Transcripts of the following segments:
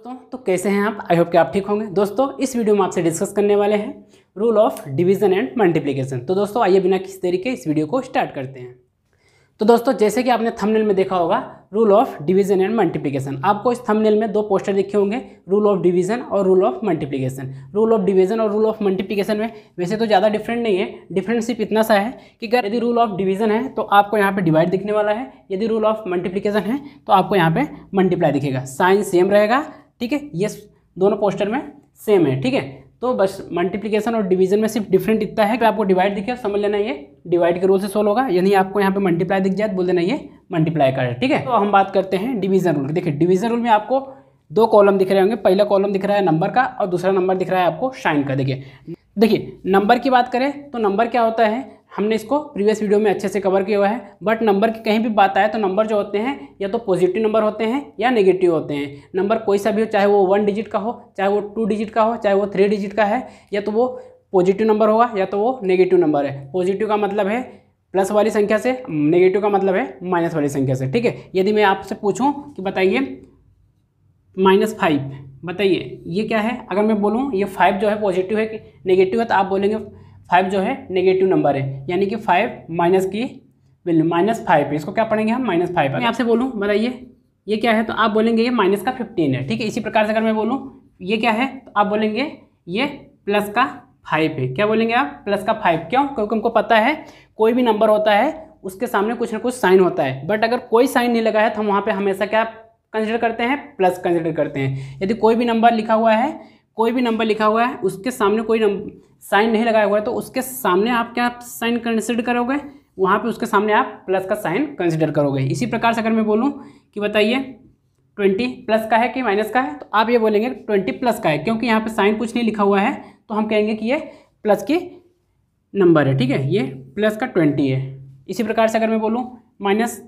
दोस्तों तो कैसे हैं आप। आई होप कि आप ठीक होंगे। दोस्तों इस वीडियो में आपसे डिस्कस करने वाले हैं rule of division and multiplication. तो दोस्तों आइए बिना किसी देरी के इस वीडियो को स्टार्ट करते हैं। तो दोस्तों जैसे कि आपने थंबनेल में देखा होगा rule of division and multiplication, आपको इस थंबनेल में दो पोस्टर दिखे होंगे, रूल ऑफ डिवीजन और rule of multiplication. Rule of division और रूल ऑफ मल्टीप्लिकेशन में वैसे तो ज़्यादा डिफरेंट नहीं है, डिफरेंट सिर्फ इतना सा है कि अगर यदि रूल ऑफ डिवीजन है तो आपको यहाँ पे डिवाइड दिखने वाला है, यदि रूल ऑफ मल्टीप्लिकेशन है तो आपको यहाँ पे मल्टीप्लाई दिखेगा। साइन सेम रहेगा, ठीक है, ये दोनों पोस्टर में सेम है, ठीक है। तो बस मल्टीप्लिकेशन और डिवीजन में सिर्फ डिफरेंट इतना है कि आपको डिवाइड दिखे समझ लेना ये डिवाइड के रूल से सोल्व होगा, यानी आपको यहाँ पे मल्टीप्लाई दिख जाए तो बोल देना ये मल्टीप्लाई का है, ठीक है। तो हम बात करते हैं डिवीजन रूल। देखिए डिवीजन रूल में आपको दो कॉलम दिख रहे होंगे, पहला कॉलम दिख रहा है नंबर का और दूसरा नंबर दिख रहा है आपको साइन का। देखिए नंबर की बात करें तो नंबर क्या होता है, हमने इसको प्रीवियस वीडियो में अच्छे से कवर किया हुआ है। बट नंबर की कहीं भी बात आए तो नंबर जो होते हैं या तो पॉजिटिव नंबर होते हैं या नेगेटिव होते हैं। नंबर कोई सा भी हो, चाहे वो 1 डिजिट का हो, चाहे वो 2 डिजिट का हो, चाहे वो 3 डिजिट का है, या तो वो पॉजिटिव नंबर होगा या तो वो नेगेटिव नंबर है। पॉजिटिव का मतलब है प्लस वाली संख्या से, नेगेटिव का मतलब है माइनस वाली संख्या से, ठीक है। यदि मैं आपसे पूछूँ कि बताइए -5, बताइए ये क्या है। अगर मैं बोलूँ ये 5 जो है पॉजिटिव है कि नेगेटिव है, तो आप बोलेंगे 5 जो है नेगेटिव नंबर है, यानी कि 5 माइनस की वैल्यू -5 है। इसको क्या पढ़ेंगे हम -5। मैं आपसे बोलूँ बताइए ये क्या है, तो आप बोलेंगे ये माइनस का 15 है, ठीक है। इसी प्रकार से अगर मैं बोलूँ ये क्या है तो आप बोलेंगे ये प्लस का 5 है। क्या बोलेंगे आप, प्लस का 5। क्यों, क्योंकि हमको पता है कोई भी नंबर होता है उसके सामने कुछ ना कुछ साइन होता है। बट अगर कोई साइन नहीं लगा है तो हम वहाँ पर हमेशा क्या कंसिडर करते हैं, प्लस कंसिडर करते हैं। यदि कोई भी नंबर लिखा हुआ है, कोई भी नंबर लिखा हुआ है उसके सामने कोई साइन नहीं लगाया हुआ है तो उसके सामने आप क्या साइन कंसिडर करोगे, वहाँ पे उसके सामने आप प्लस का साइन कंसिडर करोगे। इसी प्रकार से अगर मैं बोलूँ कि बताइए 20 प्लस का है कि माइनस का है, तो आप ये बोलेंगे 20 प्लस का है, क्योंकि यहाँ पे साइन कुछ नहीं लिखा हुआ है तो हम कहेंगे कि ये प्लस की नंबर है, ठीक है, ये प्लस का 20 है। इसी प्रकार से अगर मैं बोलूँ माइनस,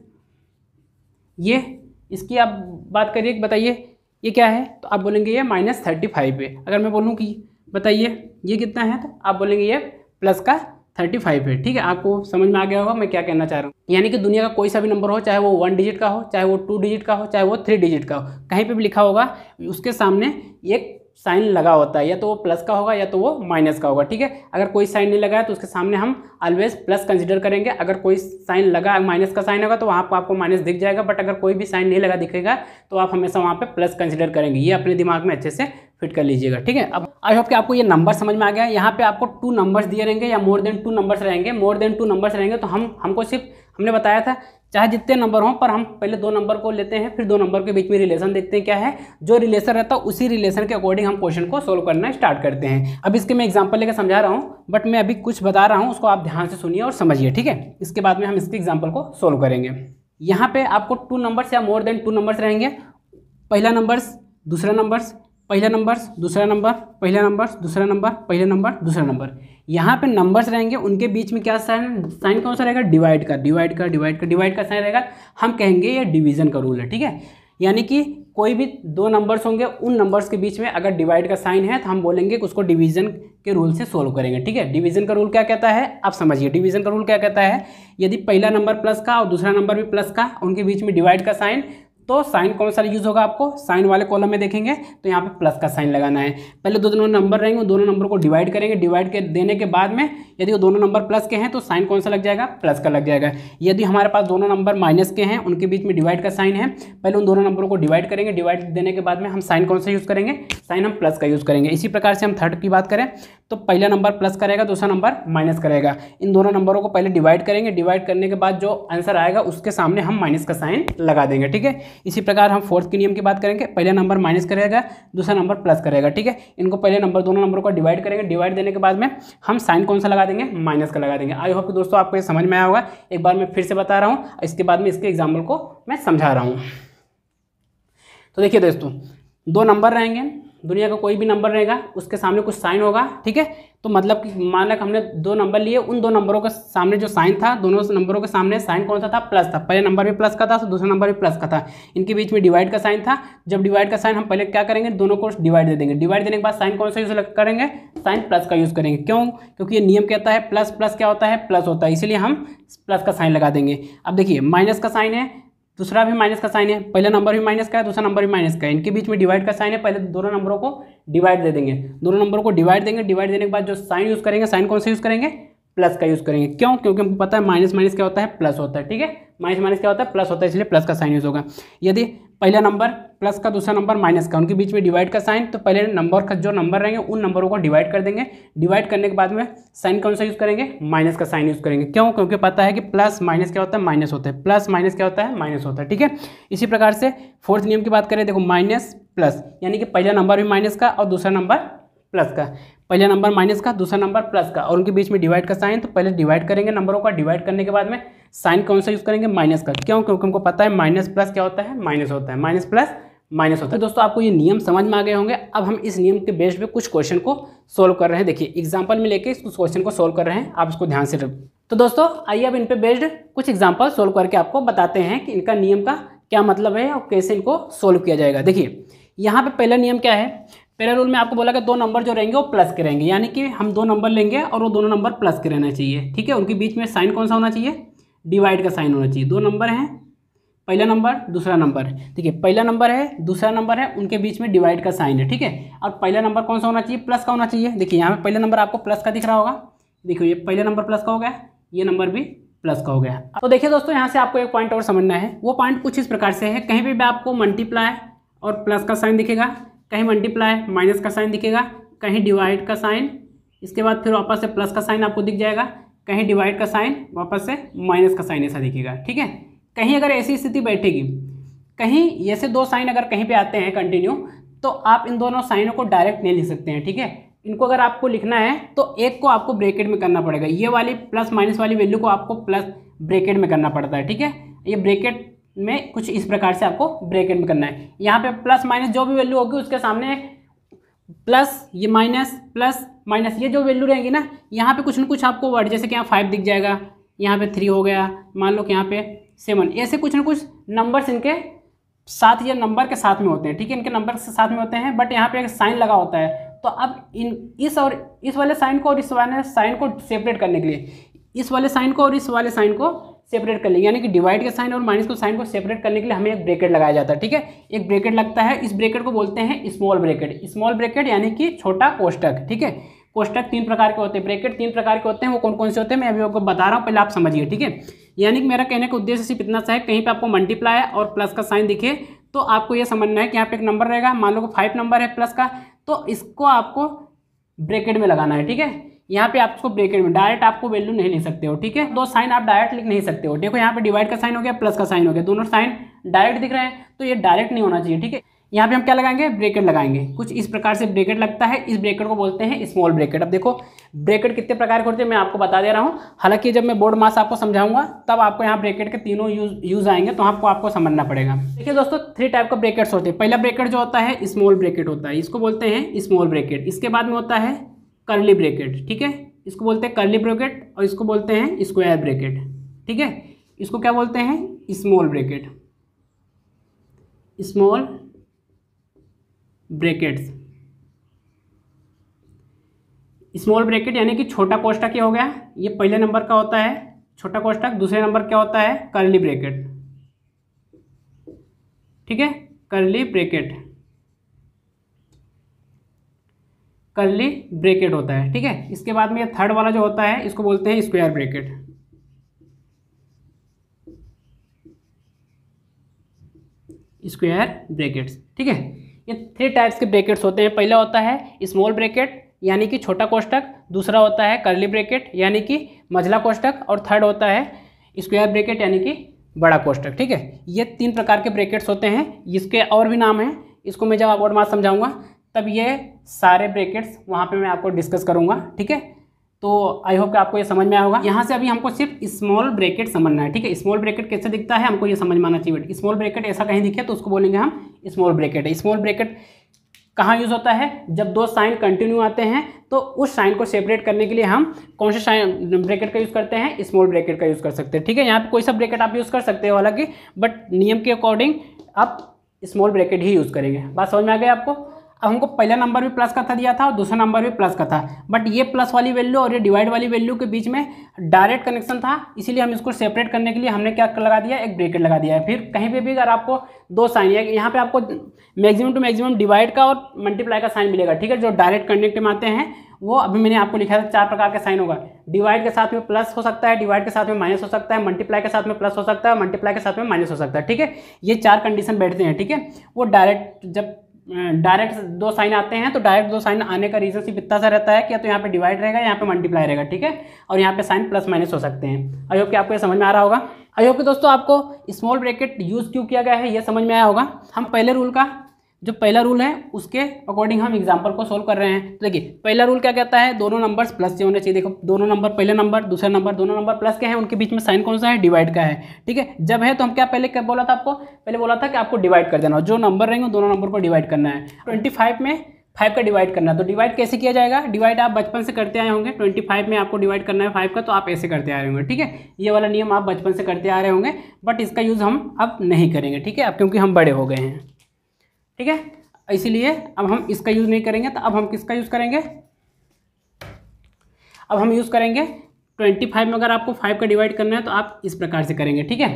ये इसकी आप बात करिए, बताइए ये क्या है, तो आप बोलेंगे ये -35 है। अगर मैं बोलूँ कि बताइए ये कितना है, तो आप बोलेंगे ये प्लस का 35 है, ठीक है। आपको समझ में आ गया होगा मैं क्या कहना चाह रहा हूँ। यानी कि दुनिया का कोई सा भी नंबर हो, चाहे वो 1 डिजिट का हो, चाहे वो 2 डिजिट का हो, चाहे वो 3 डिजिट का हो, कहीं पे भी लिखा होगा उसके सामने एक साइन लगा होता है, या तो वो प्लस का होगा या तो वो माइनस का होगा, ठीक है। अगर कोई साइन नहीं लगा है तो उसके सामने हम ऑलवेज प्लस कंसीडर करेंगे। अगर कोई साइन लगा, माइनस का साइन होगा तो वहाँ पर आपको माइनस दिख जाएगा। बट अगर कोई भी साइन नहीं लगा दिखेगा तो आप हमेशा वहाँ पे प्लस कंसीडर करेंगे। ये अपने दिमाग में अच्छे से फिट कर लीजिएगा, ठीक है। अब आई होप कि आपको ये नंबर समझ में आ गया है। यहाँ पे आपको 2 नंबर्स दिए रहेंगे या मोर देन 2 नंबर्स रहेंगे। मोर देन 2 नंबर्स रहेंगे तो हमको सिर्फ हमने बताया था चाहे जितने नंबर हों, पर हम पहले 2 नंबर को लेते हैं, फिर 2 नंबर के बीच में रिलेशन देखते हैं क्या है। जो रिलेशन रहता है उसी रिलेशन के अकॉर्डिंग हम क्वेश्चन को सोल्व करना स्टार्ट करते हैं। अब इसके मैं एग्जांपल लेकर समझा रहा हूँ, बट मैं अभी कुछ बता रहा हूँ उसको आप ध्यान से सुनिए और समझिए, ठीक है। इसके बाद में हम इसके एग्जाम्पल को सोल्व करेंगे। यहाँ पे आपको 2 नंबर्स या मोर देन 2 नंबर्स रहेंगे। पहला नंबर्स, दूसरा नंबर्स, पहला नंबर्स, दूसरा नंबर, पहला नंबर्स, दूसरा नंबर, पहला नंबर, दूसरा नंबर। यहाँ पे नंबर्स रहेंगे, उनके बीच में क्या साइन कौन सा रहेगा, डिवाइड का साइन रहेगा। हम कहेंगे ये डिवीजन का रूल है, ठीक है। यानी कि कोई भी 2 नंबर्स होंगे, उन नंबर्स के बीच में अगर डिवाइड का साइन है तो हम बोलेंगे कि उसको डिवीजन के रूल से सोल्व करेंगे, ठीक है। डिवीजन का रूल क्या कहता है आप समझिए। डिवीजन का रूल क्या कहता है, यदि पहला नंबर प्लस का और दूसरा नंबर भी प्लस का, उनके बीच में डिवाइड का साइन, तो साइन कौन सा यूज होगा, आपको साइन वाले कॉलम में देखेंगे तो यहाँ पे प्लस का साइन लगाना है। पहले 2 नंबर रहेंगे, उन दोनों नंबर को डिवाइड करेंगे। डिवाइड के देने के बाद में यदि वो दोनों नंबर प्लस के हैं तो साइन कौन सा लग जाएगा, प्लस का लग जाएगा। यदि हमारे पास दोनों नंबर माइनस के हैं, उनके बीच में डिवाइड का साइन है, पहले उन दोनों नंबरों को डिवाइड करेंगे। डिवाइड देने के बाद में हम साइन कौन सा यूज़ करेंगे, साइन हम प्लस का यूज़ करेंगे। इसी प्रकार से हम थर्ड की बात करें तो पहला नंबर प्लस करेगा, दूसरा नंबर माइनस करेगा। इन दोनों नंबरों को पहले डिवाइड करेंगे। डिवाइड करने के बाद जो आंसर आएगा उसके सामने हम माइनस का साइन लगा देंगे, ठीक है। इसी प्रकार हम फोर्थ के नियम की बात करेंगे। पहला नंबर माइनस करेगा, दूसरा नंबर प्लस करेगा, ठीक है। इनको पहले नंबर, दोनों नंबरों को डिवाइड करेंगे। डिवाइड देने के बाद में हम साइन कौन सा लगा देंगे, माइनस का लगा देंगे। आई होप कि दोस्तों आपको ये समझ में आया होगा। एक बार मैं फिर से बता रहा हूँ, इसके बाद में इसके एग्जाम्पल को मैं समझा रहा हूँ। तो देखिए दोस्तों, 2 नंबर रहेंगे, दुनिया का कोई भी नंबर रहेगा, उसके सामने कुछ साइन होगा, ठीक है। तो मतलब कि मान लो हमने 2 नंबर लिए, उन 2 नंबरों के सामने जो साइन था, दोनों नंबरों के सामने साइन कौन सा था, प्लस था। पहले नंबर भी प्लस का था, दूसरा नंबर भी प्लस का था। इनके बीच में डिवाइड का साइन था। जब डिवाइड का साइन हम पहले क्या करेंगे, दोनों को डिवाइड दे देंगे। डिवाइड देने के बाद साइन कौन सा यूज करेंगे, साइन प्लस का यूज़ करेंगे। क्यों, क्योंकि ये नियम कहता है प्लस प्लस क्या होता है, प्लस होता है, इसीलिए हम प्लस का साइन लगा देंगे। अब देखिए माइनस का साइन है, दूसरा भी माइनस का साइन है, पहला नंबर भी माइनस का है, दूसरा नंबर भी माइनस का है, इनके बीच में डिवाइड का साइन है, पहले दोनों नंबरों को डिवाइड दे देंगे, दोनों नंबरों को डिवाइड देंगे, डिवाइड देने के बाद जो साइन यूज़ करेंगे, साइन कौन सा यूज़ करेंगे, प्लस का यूज़ करेंगे। क्यों? क्योंकि हमको पता है माइनस माइनस क्या होता है, प्लस होता है, ठीक है, माइनस माइनस क्या होता है, प्लस होता है, इसलिए प्लस का साइन यूज़ होगा। यदि पहला नंबर प्लस का, दूसरा नंबर माइनस का, उनके बीच में डिवाइड का साइन, तो पहले नंबर का जो नंबर रहेंगे उन नंबरों को डिवाइड कर देंगे, डिवाइड करने के बाद में साइन कौन सा यूज़ करेंगे, माइनस का साइन यूज़ करेंगे। क्यों? क्योंकि पता है कि प्लस माइनस क्या होता है, माइनस होता है, प्लस माइनस क्या होता है, माइनस होता है, ठीक है। इसी प्रकार से फोर्थ नियम की बात करें, देखो माइनस प्लस, यानी कि पहला नंबर भी माइनस का और दूसरा नंबर प्लस का, पहला नंबर माइनस का, दूसरा नंबर प्लस का, और उनके बीच में डिवाइड का साइन, तो पहले डिवाइड करेंगे नंबरों का, डिवाइड करने के बाद में साइन कौन सा यूज़ करेंगे, माइनस का। क्यों? क्योंकि हमको पता है माइनस प्लस क्या होता है, माइनस होता है, माइनस प्लस माइनस होता है। तो दोस्तों आपको ये नियम समझ में आ गए होंगे। अब हम इस नियम के बेस पे कुछ क्वेश्चन को सोल्व कर रहे हैं। देखिए एग्जाम्पल में लेके इस क्वेश्चन को सोल्व कर रहे हैं, आप इसको ध्यान से रखिए। तो दोस्तों आइए अब इन पे बेस्ड कुछ एग्जाम्पल सोल्व करके आपको बताते हैं कि इनका नियम का क्या मतलब है और कैसे इनको सोल्व किया जाएगा। देखिए यहाँ पे पहला नियम क्या है, पहला रूल में आपको बोला कि दो नंबर जो रहेंगे वो प्लस के रहेंगे, यानी कि हम दो नंबर लेंगे और वो दोनों नंबर प्लस के रहना चाहिए, ठीक है। उनके बीच में साइन कौन सा होना चाहिए, डिवाइड का साइन होना चाहिए। दो नंबर हैं, पहला नंबर दूसरा नंबर, ठीक है, पहला नंबर है दूसरा नंबर है, उनके बीच में डिवाइड का साइन है, ठीक है। और पहला नंबर कौन सा होना चाहिए, प्लस का होना चाहिए। देखिए यहाँ पे पहला नंबर आपको प्लस का दिख रहा होगा, देखिए ये पहला नंबर प्लस का हो गया, ये नंबर भी प्लस का हो गया। तो देखिए दोस्तों यहाँ से आपको एक पॉइंट और समझना है, वो पॉइंट कुछ इस प्रकार से है, कहीं भी आपको मल्टीप्लाई और प्लस का साइन दिखेगा, कहीं मल्टीप्लाई माइनस का साइन दिखेगा, कहीं डिवाइड का साइन, इसके बाद फिर वापस से प्लस का साइन आपको दिख जाएगा, कहीं डिवाइड का साइन, वापस से माइनस का साइन, ऐसा दिखेगा, ठीक है। कहीं अगर ऐसी स्थिति बैठेगी, कहीं ऐसे दो साइन अगर कहीं पे आते हैं कंटिन्यू, तो आप इन दोनों साइनों को डायरेक्ट नहीं लिख सकते हैं, ठीक है। इनको अगर आपको लिखना है तो एक को आपको ब्रैकेट में करना पड़ेगा, ये वाली प्लस माइनस वाली वैल्यू को आपको प्लस ब्रैकेट में करना पड़ता है, ठीक है। ये ब्रैकेट में कुछ इस प्रकार से आपको ब्रैकेट में करना है। यहाँ पे प्लस माइनस जो भी वैल्यू होगी उसके सामने प्लस, ये माइनस, प्लस माइनस, ये जो वैल्यू रहेंगी ना, यहाँ पे कुछ न कुछ आपको वर्ड, जैसे कि यहाँ 5 दिख जाएगा, यहाँ पे 3 हो गया, मान लो कि यहाँ पे 7, ऐसे कुछ न कुछ नंबर्स इनके साथ, ये नंबर के साथ में होते हैं, ठीक है, इनके नंबर के साथ में होते हैं, बट यहाँ पे एक साइन लगा होता है। तो अब इस और इस वाले साइन को और इस वाले साइन को सेपरेट करने के लिए, इस वाले साइन को और इस वाले साइन को सेपरेट कर लेंगे, यानी कि डिवाइड के साइन और माइनस के साइन को सेपरेट करने के लिए हमें एक ब्रैकेट लगाया जाता है, ठीक है। एक ब्रैकेट लगता है, इस ब्रैकेट को बोलते हैं स्मॉल ब्रैकेट। स्मॉल ब्रैकेट यानी कि छोटा कोष्टक, ठीक है। कोष्टक 3 प्रकार के होते हैं, ब्रैकेट 3 प्रकार के होते हैं, वो कौन कौन से होते हैं मैं अभी आपको बता रहा हूँ, पहले आप समझिए, ठीक है। यानी कि मेरा कहने का उद्देश्य सिर्फ इतना सा है, कहीं पे आपको मल्टीप्लाई और प्लस का साइन दिखे तो आपको ये समझना है कि यहाँ पे एक नंबर रहेगा, मान लो कि 5 नंबर है प्लस का, तो इसको आपको ब्रैकेट में लगाना है, ठीक है। यहाँ पे आप इसको ब्रैकेट में डायरेक्ट आपको वैल्यू नहीं लिख सकते हो, ठीक है। दो साइन आप डायरेक्ट लिख नहीं सकते हो। देखो यहाँ पे डिवाइड का साइन हो गया, प्लस का साइन हो गया, दोनों साइन डायरेक्ट दिख रहे हैं, तो ये डायरेक्ट नहीं होना चाहिए, ठीक है। यहाँ पे हम क्या लगाएंगे, ब्रैकेट लगाएंगे, कुछ इस प्रकार से ब्रैकेट लगता है, इस ब्रैकेट को बोलते हैं स्मॉल ब्रैकेट। अब देखो ब्रैकेट कितने प्रकार के होते हैं मैं आपको बता दे रहा हूँ, हालांकि जब मैं बोर्ड मास आपको समझाऊंगा तब आपको यहाँ ब्रैकेट के तीनों यूज आएंगे, तो आपको समझना पड़ेगा। देखिए दोस्तों 3 टाइप का ब्रैकेट्स होते हैं। पहला ब्रैकेट जो होता है स्मॉल ब्रैकेट होता है, इसको बोलते हैं स्मॉल ब्रैकेट। इसके बाद में होता है कर्ली ब्रैकेट, ठीक है, इसको बोलते हैं कर्ली ब्रैकेट, और इसको बोलते हैं स्क्वायर ब्रैकेट, ठीक है। इसको क्या बोलते हैं, small bracket, small brackets. Small bracket यानी कि छोटा कोष्टक क्या हो गया, ये पहले नंबर का होता है छोटा कोष्टक, दूसरे नंबर क्या होता है कर्ली ब्रैकेट, ठीक है, कर्ली ब्रैकेट, कर्ली ब्रैकेट होता है, ठीक है। इसके बाद में ये थर्ड वाला जो होता है इसको बोलते हैं स्क्वायर ब्रैकेट, स्क्वायर ब्रैकेट्स, ठीक है। ये 3 टाइप्स के ब्रैकेट्स होते हैं। पहला होता है स्मॉल ब्रैकेट यानी कि छोटा कोष्टक, दूसरा होता है कर्ली ब्रैकेट यानी कि मझला कोष्टक, और थर्ड होता है स्क्वायर ब्रैकेट यानी कि बड़ा कोष्टक, ठीक है। ये 3 प्रकार के ब्रैकेट्स होते हैं, इसके और भी नाम हैं, इसको मैं जब आप बोर्ड मास समझाऊंगा तब ये सारे ब्रैकेट्स वहाँ पे मैं आपको डिस्कस करूँगा, ठीक है। तो आई होप कि आपको ये समझ में आया होगा। यहाँ से अभी हमको सिर्फ स्मॉल ब्रैकेट समझना है, ठीक है। स्मॉल ब्रैकेट कैसे दिखता है हमको ये समझ में आना चाहिए। स्मॉल ब्रैकेट ऐसा कहीं दिखे तो उसको बोलेंगे हम स्मॉल ब्रैकेट है। स्मॉल ब्रैकेट कहाँ यूज़ होता है, जब 2 साइन कंटिन्यू आते हैं तो उस साइन को सेपरेट करने के लिए हम कौन से साइन ब्रैकेट का यूज़ करते हैं, स्मॉल ब्रैकेट का यूज़ कर सकते हैं, ठीक है। यहाँ पे कोई सा ब्रैकेट आप यूज़ कर सकते हो हालांकि, बट नियम के अकॉर्डिंग आप स्मॉल ब्रैकेट ही यूज़ करेंगे। बात समझ में आ गई आपको। अब हमको पहला नंबर भी प्लस का था दिया था और दूसरा नंबर भी प्लस का था, बट ये प्लस वाली वैल्यू और ये डिवाइड वाली वैल्यू के बीच में डायरेक्ट कनेक्शन था, इसीलिए हम इसको सेपरेट करने के लिए हमने क्या लगा दिया, एक ब्रैकेट लगा दिया है। फिर कहीं पे भी अगर आपको दो साइन है, यहाँ पे आपको मैक्सिमम टू मैक्सिमम डिवाइड का और मल्टीप्लाई का साइन मिलेगा, ठीक है, जो डायरेक्ट कनेक्ट में आते हैं वो अभी मैंने आपको लिखा था 4 प्रकार के साइन होगा। डिवाइड के साथ में प्लस हो सकता है, डिवाइड के साथ में माइनस हो सकता है, मल्टीप्लाई के साथ में प्लस हो सकता है, मल्टीप्लाई के साथ में माइनस हो सकता है, ठीक है। ये 4 कंडीशन बैठते हैं, ठीक है। वो डायरेक्ट जब डायरेक्ट दो साइन आते हैं तो डायरेक्ट दो साइन आने का रीजन सिर्फ इतना सा रहता है कि या तो यहाँ पे डिवाइड रहेगा, यहाँ पे मल्टीप्लाई रहेगा, ठीक है, और यहाँ पे साइन प्लस माइनस हो सकते हैं। आई होप कि आपको ये समझ में आ रहा होगा। आई होप कि दोस्तों आपको स्मॉल ब्रैकेट यूज क्यों किया गया है ये समझ में आया होगा। हम पहले रूल का जो पहला रूल है उसके अकॉर्डिंग हम एग्जांपल को सोल्व कर रहे हैं। तो देखिए पहला रूल क्या कहता है, दोनों नंबर्स प्लस से होने चाहिए। देखो दोनों नंबर, पहला नंबर दूसरा नंबर, दोनों नंबर प्लस के हैं, उनके बीच में साइन कौन सा है, डिवाइड का है, ठीक है। जब है तो हम क्या पहले क्या बोला था आपको, पहले बोला था कि आपको डिवाइड कर देना, जो नंबर रहेंगे दोनों नंबर को डिवाइड करना है। 25 में 5 का डिवाइड करना है, तो डिवाइड कैसे किया जाएगा, डिवाइड आप बचपन से करते आए होंगे। 25 में आपको डिवाइड करना है 5 का, तो आप ऐसे करते आ रहे होंगे, ठीक है। ये वाला नियम आप बचपन से करते आ रहे होंगे, बट इसका यूज़ हम अब नहीं करेंगे, ठीक है, अब क्योंकि हम बड़े हो गए हैं, ठीक है, इसीलिए अब हम इसका यूज़ नहीं करेंगे। तो अब हम किसका यूज़ करेंगे, अब हम यूज़ करेंगे 25 में अगर आपको 5 का डिवाइड करना है तो आप इस प्रकार से करेंगे, ठीक है।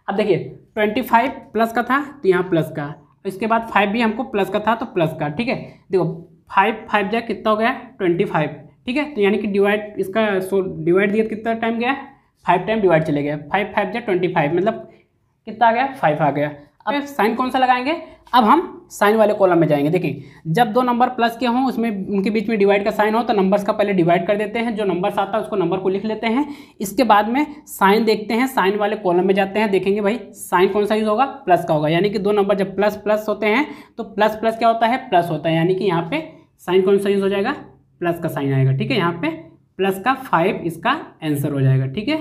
अब देखिए 25 प्लस का था तो यहाँ प्लस का, इसके बाद 5 भी हमको प्लस का था तो प्लस का, ठीक है। देखो 5 जा कितना हो गया 25, ठीक है, तो यानी कि डिवाइड इसका डिवाइड दिया कितना टाइम गया, 5 टाइम डिवाइड चले गए, 5 जा 25, मतलब कितना आ गया 5 आ गया। अब साइन कौन सा लगाएंगे, अब हम साइन वाले कॉलम में जाएंगे। देखिए जब दो नंबर प्लस के हों उसमें उनके बीच में डिवाइड का साइन हो तो नंबर्स का पहले डिवाइड कर देते हैं, जो नंबर्स आता है उसको नंबर को लिख लेते हैं, इसके बाद में साइन देखते हैं, साइन वाले कॉलम में जाते हैं, देखेंगे भाई साइन कौन सा यूज होगा, प्लस का होगा, यानी कि दो नंबर जब प्लस प्लस होते हैं तो प्लस प्लस क्या होता है, प्लस होता है, यानी कि यहाँ पे साइन कौन सा यूज हो जाएगा, प्लस का साइन आएगा, ठीक है, यहाँ पे प्लस का 5 इसका आंसर हो जाएगा, ठीक है।